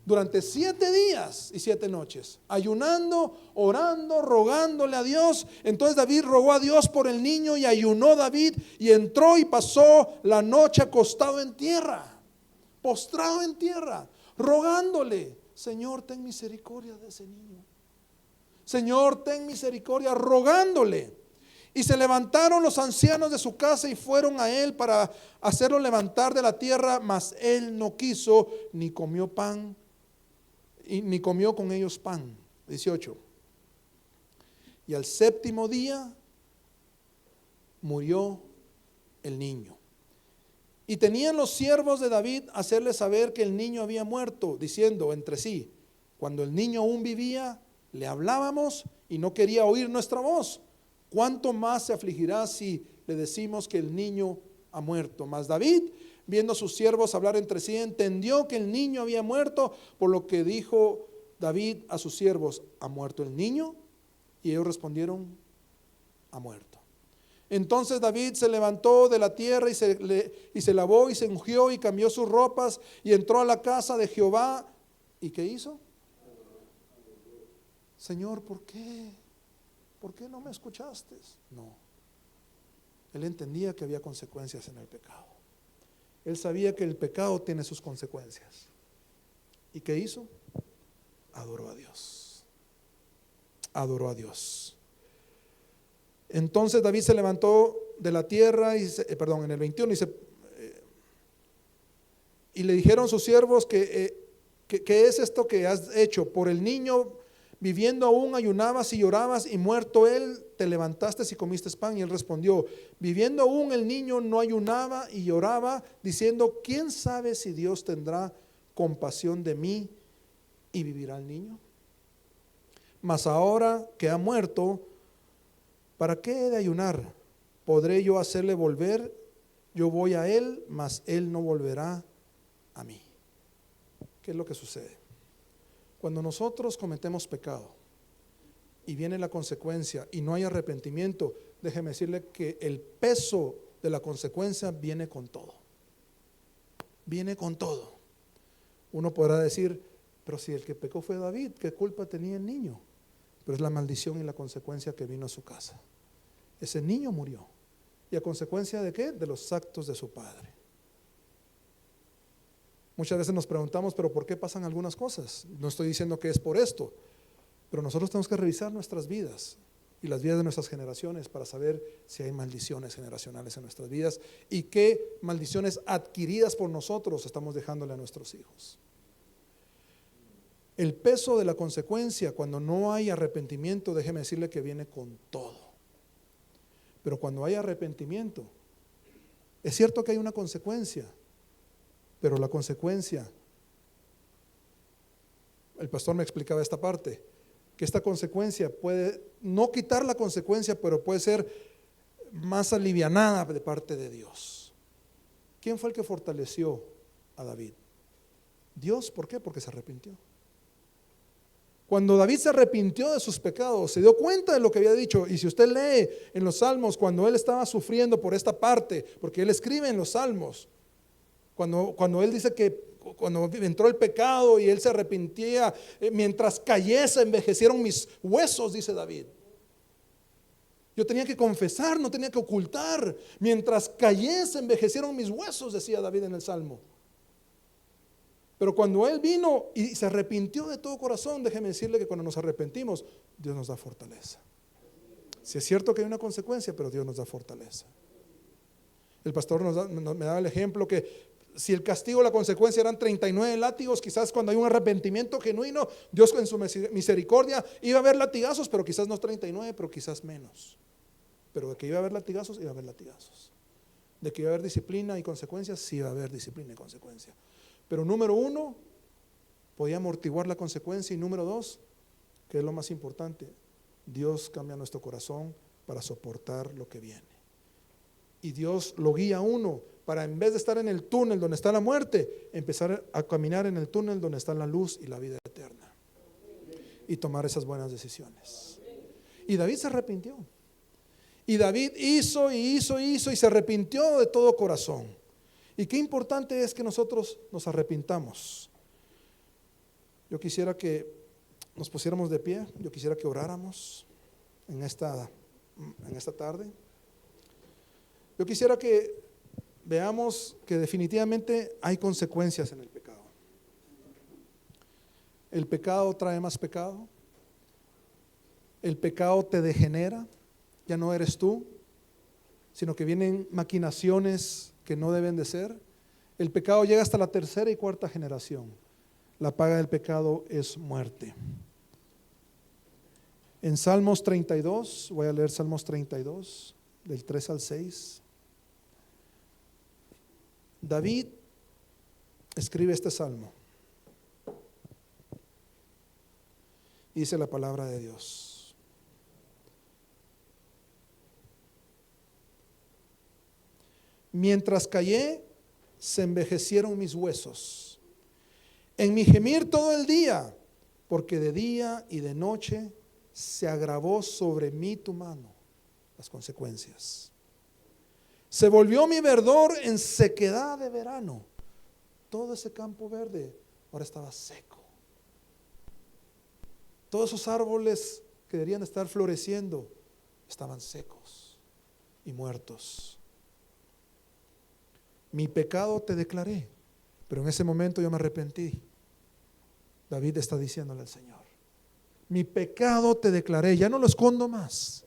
durante 7 días y 7 noches, ayunando, orando, rogándole a Dios. Entonces David rogó a Dios por el niño y ayunó David y entró y pasó la noche acostado en tierra, postrado en tierra, rogándole: Señor, ten misericordia de ese niño. Señor, ten misericordia, rogándole. Y se levantaron los ancianos de su casa y fueron a él para hacerlo levantar de la tierra, mas él no quiso, ni comió pan, ni comió con ellos pan. 18. Y al 7º día murió el niño. Y tenían los siervos de David hacerle saber que el niño había muerto, diciendo entre sí: cuando el niño aún vivía, le hablábamos y no quería oír nuestra voz. ¿Cuánto más se afligirá si le decimos que el niño ha muerto? Mas David, viendo a sus siervos hablar entre sí, entendió que el niño había muerto, por lo que dijo David a sus siervos: ¿ha muerto el niño? Y ellos respondieron: ha muerto. Entonces David se levantó de la tierra y se lavó y se ungió y cambió sus ropas y entró a la casa de Jehová. ¿Y qué hizo? Señor, ¿por qué? ¿Por qué no me escuchaste? No. Él entendía que había consecuencias en el pecado. Él sabía que el pecado tiene sus consecuencias. ¿Y qué hizo? Adoró a Dios. Adoró a Dios. Entonces David se levantó de la tierra, en el 21, y le dijeron sus siervos: ¿qué es esto que has hecho? Por el niño viviendo aún ayunabas y llorabas, y muerto él te levantaste y comiste pan. Y él respondió: viviendo aún el niño no ayunaba y lloraba, diciendo: ¿quién sabe si Dios tendrá compasión de mí y vivirá el niño? Mas ahora que ha muerto, ¿para qué he de ayunar? ¿Podré yo hacerle volver? Yo voy a él, mas él no volverá a mí. ¿Qué es lo que sucede? Cuando nosotros cometemos pecado y viene la consecuencia y no hay arrepentimiento, déjeme decirle que el peso de la consecuencia viene con todo. Viene con todo. Uno podrá decir: pero si el que pecó fue David, ¿qué culpa tenía el niño? Pero es la maldición y la consecuencia que vino a su casa. Ese niño murió. ¿Y a consecuencia de qué? De los actos de su padre. Muchas veces nos preguntamos: ¿pero por qué pasan algunas cosas? No estoy diciendo que es por esto, pero nosotros tenemos que revisar nuestras vidas y las vidas de nuestras generaciones para saber si hay maldiciones generacionales en nuestras vidas y qué maldiciones adquiridas por nosotros estamos dejándole a nuestros hijos. El peso de la consecuencia cuando no hay arrepentimiento, déjeme decirle que viene con todo. Pero cuando hay arrepentimiento, es cierto que hay una consecuencia, pero la consecuencia, el pastor me explicaba esta parte, que esta consecuencia puede no quitar la consecuencia, pero puede ser más alivianada de parte de Dios. ¿Quién fue el que fortaleció a David? Dios. ¿Por qué? Porque se arrepintió. Cuando David se arrepintió de sus pecados, se dio cuenta de lo que había dicho. Y si usted lee en los Salmos, cuando él estaba sufriendo por esta parte, porque él escribe en los Salmos, cuando él dice que cuando entró el pecado y él se arrepentía, mientras cayese envejecieron mis huesos, dice David. Yo tenía que confesar, no tenía que ocultar. Mientras cayese envejecieron mis huesos, decía David en el Salmo. Pero cuando él vino y se arrepintió de todo corazón, déjeme decirle que cuando nos arrepentimos, Dios nos da fortaleza. Si es cierto que hay una consecuencia, pero Dios nos da fortaleza. El pastor me daba el ejemplo que si el castigo, la consecuencia eran 39 látigos, quizás cuando hay un arrepentimiento genuino, Dios en su misericordia iba a haber latigazos, pero quizás no 39, pero quizás menos. Pero de que iba a haber latigazos, iba a haber latigazos. De que iba a haber disciplina y consecuencias, sí iba a haber disciplina y consecuencia. Pero número 1, podía amortiguar la consecuencia, y número 2, que es lo más importante, Dios cambia nuestro corazón para soportar lo que viene. Y Dios lo guía a uno para, en vez de estar en el túnel donde está la muerte, empezar a caminar en el túnel donde está la luz y la vida eterna, y tomar esas buenas decisiones. Y David se arrepintió. Y David hizo y se arrepintió de todo corazón. Y qué importante es que nosotros nos arrepintamos. Yo quisiera que nos pusiéramos de pie, yo quisiera que oráramos en esta tarde. Yo quisiera que veamos que definitivamente hay consecuencias en el pecado. El pecado trae más pecado. El pecado te degenera, ya no eres tú, sino que vienen maquinaciones que no deben de ser. El pecado llega hasta la tercera y cuarta generación. La paga del pecado es muerte. En Salmos 32, voy a leer Salmos 32, del 3 al 6. David escribe este salmo. Dice la palabra de Dios: mientras callé, se envejecieron mis huesos. En mi gemir todo el día, porque de día y de noche se agravó sobre mí tu mano. Las consecuencias. Se volvió mi verdor en sequedad de verano. Todo ese campo verde ahora estaba seco. Todos esos árboles que deberían estar floreciendo estaban secos y muertos. Mi pecado te declaré, pero en ese momento yo me arrepentí. David está diciéndole al Señor: mi pecado te declaré, ya no lo escondo más.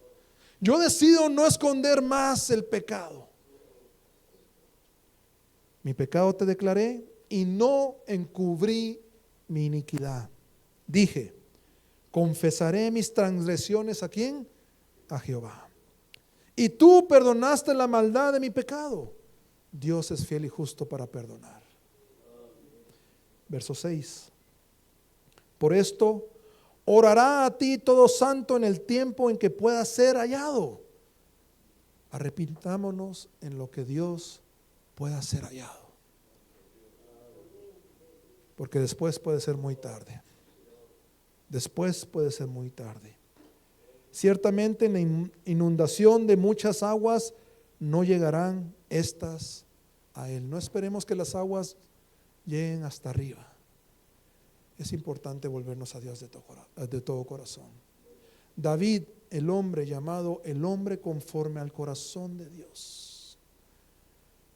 Yo decido no esconder más el pecado. Mi pecado te declaré y no encubrí mi iniquidad. Dije: confesaré mis transgresiones ¿a quién? A Jehová. Y tú perdonaste la maldad de mi pecado. Dios es fiel y justo para perdonar. Verso 6. Por esto orará a ti todo santo en el tiempo en que pueda ser hallado. Arrepintámonos en lo que Dios pueda ser hallado, porque después puede ser muy tarde. Después puede ser muy tarde. Ciertamente en la inundación de muchas aguas no llegarán estas a él. No esperemos que las aguas lleguen hasta arriba. Es importante volvernos a Dios de todo corazón. David, el hombre llamado el hombre conforme al corazón de Dios,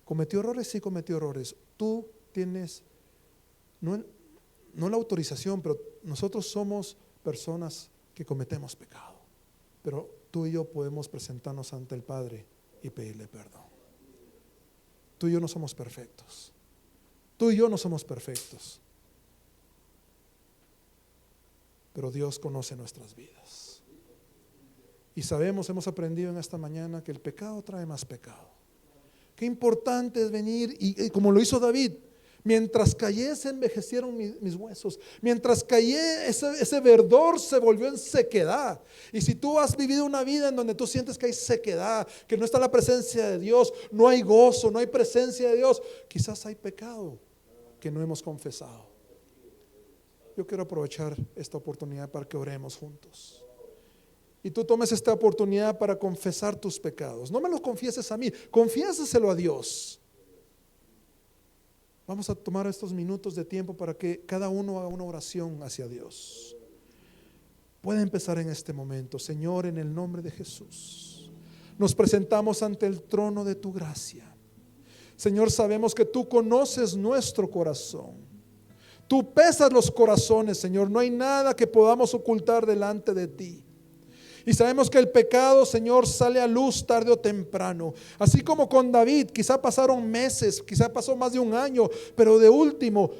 ¿cometió errores? Sí, cometió errores. Tú tienes, no la autorización, pero nosotros somos personas que cometemos pecado. Pero tú y yo podemos presentarnos ante el Padre y pedirle perdón. Tú y yo no somos perfectos. Tú y yo no somos perfectos. Pero Dios conoce nuestras vidas. Y sabemos, hemos aprendido en esta mañana que el pecado trae más pecado. Qué importante es venir y como lo hizo David. Mientras callé se envejecieron mis huesos. Mientras callé ese verdor se volvió en sequedad. Y si tú has vivido una vida en donde tú sientes que hay sequedad, que no está la presencia de Dios, no hay gozo, no hay presencia de Dios, quizás hay pecado que no hemos confesado. Yo quiero aprovechar esta oportunidad para que oremos juntos. Y tú tomes esta oportunidad para confesar tus pecados. No me los confieses a mí, confiésaselo a Dios. Vamos a tomar estos minutos de tiempo para que cada uno haga una oración hacia Dios. Puede empezar en este momento. Señor, en el nombre de Jesús, nos presentamos ante el trono de tu gracia. Señor, sabemos que tú conoces nuestro corazón. Tú pesas los corazones, Señor. No hay nada que podamos ocultar delante de ti. Y sabemos que el pecado, Señor, sale a luz tarde o temprano. Así como con David, quizá pasaron meses, quizá pasó más de un año, pero de último,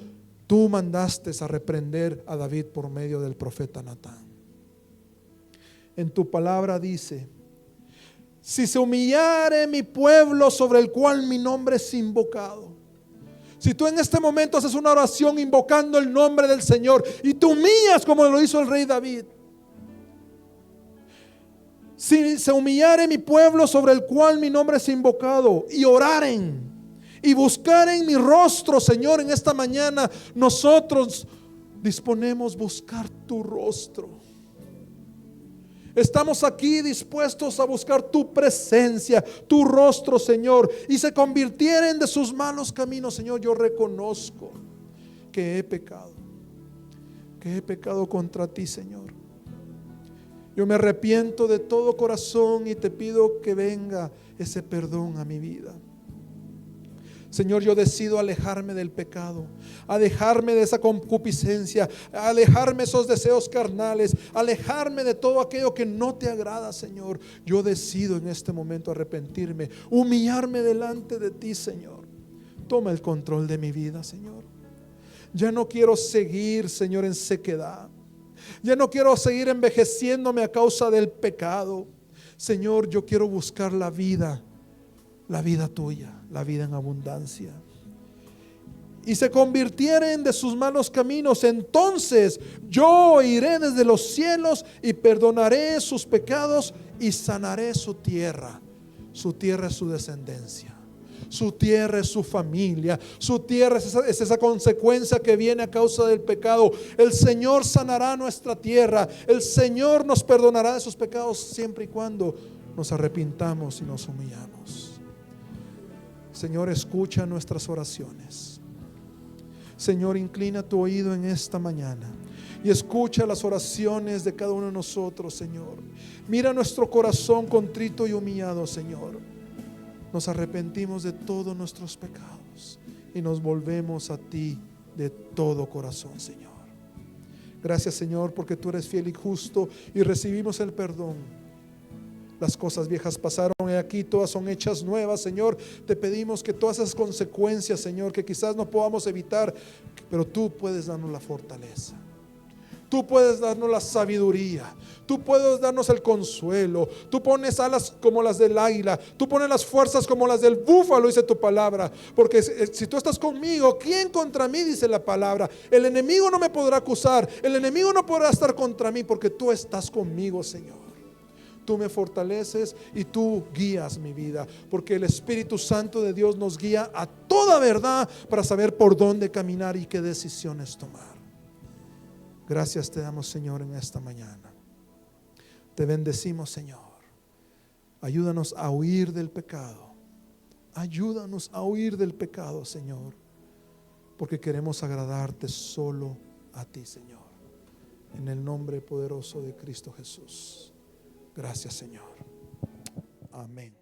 tú mandaste a reprender a David por medio del profeta Natán. En tu palabra dice: si se humillare mi pueblo sobre el cual mi nombre es invocado. Si tú en este momento haces una oración invocando el nombre del Señor y te humillas como lo hizo el rey David. Si se humillare mi pueblo sobre el cual mi nombre es invocado y oraren y buscaren mi rostro, Señor, en esta mañana nosotros disponemos buscar tu rostro. Estamos aquí dispuestos a buscar tu presencia, tu rostro, Señor, y se convirtieren de sus malos caminos. Señor, yo reconozco que he pecado. que he pecado contra ti, Señor. Yo me arrepiento de todo corazón y te pido que venga ese perdón a mi vida. Señor, yo decido alejarme del pecado, alejarme de esa concupiscencia, alejarme de esos deseos carnales, alejarme de todo aquello que no te agrada, Señor. Yo decido en este momento arrepentirme, humillarme delante de ti, Señor. Toma el control de mi vida, Señor. Ya no quiero seguir, Señor, en sequedad. Ya no quiero seguir envejeciéndome a causa del pecado. Señor, yo quiero buscar la vida tuya, la vida en abundancia. Y se convirtieren de sus malos caminos, entonces yo iré desde los cielos y perdonaré sus pecados y sanaré su tierra. Su tierra es su descendencia. Su tierra es su familia. Su tierra es esa consecuencia que viene a causa del pecado. El Señor sanará nuestra tierra. El Señor nos perdonará de sus pecados siempre y cuando nos arrepintamos y nos humillamos. Señor, escucha nuestras oraciones. Señor, inclina tu oído en esta mañana y escucha las oraciones de cada uno de nosotros, Señor. Mira nuestro corazón contrito y humillado, Señor. Nos arrepentimos de todos nuestros pecados y nos volvemos a ti de todo corazón, Señor. Gracias, Señor, porque tú eres fiel y justo y recibimos el perdón. Las cosas viejas pasaron y aquí todas son hechas nuevas, Señor. Te pedimos que todas esas consecuencias, Señor, que quizás no podamos evitar, pero tú puedes darnos la fortaleza. Tú puedes darnos la sabiduría. Tú puedes darnos el consuelo. Tú pones alas como las del águila. Tú pones las fuerzas como las del búfalo, dice tu palabra. Porque si tú estás conmigo, ¿quién contra mí? Dice la palabra. El enemigo no me podrá acusar. El enemigo no podrá estar contra mí porque tú estás conmigo, Señor. Tú me fortaleces y tú guías mi vida, porque el Espíritu Santo de Dios nos guía a toda verdad para saber por dónde caminar y qué decisiones tomar. Gracias te damos, Señor, en esta mañana. Te bendecimos, Señor. Ayúdanos a huir del pecado. Ayúdanos a huir del pecado, Señor, porque queremos agradarte solo a ti, Señor. En el nombre poderoso de Cristo Jesús. Gracias, Señor. Amén.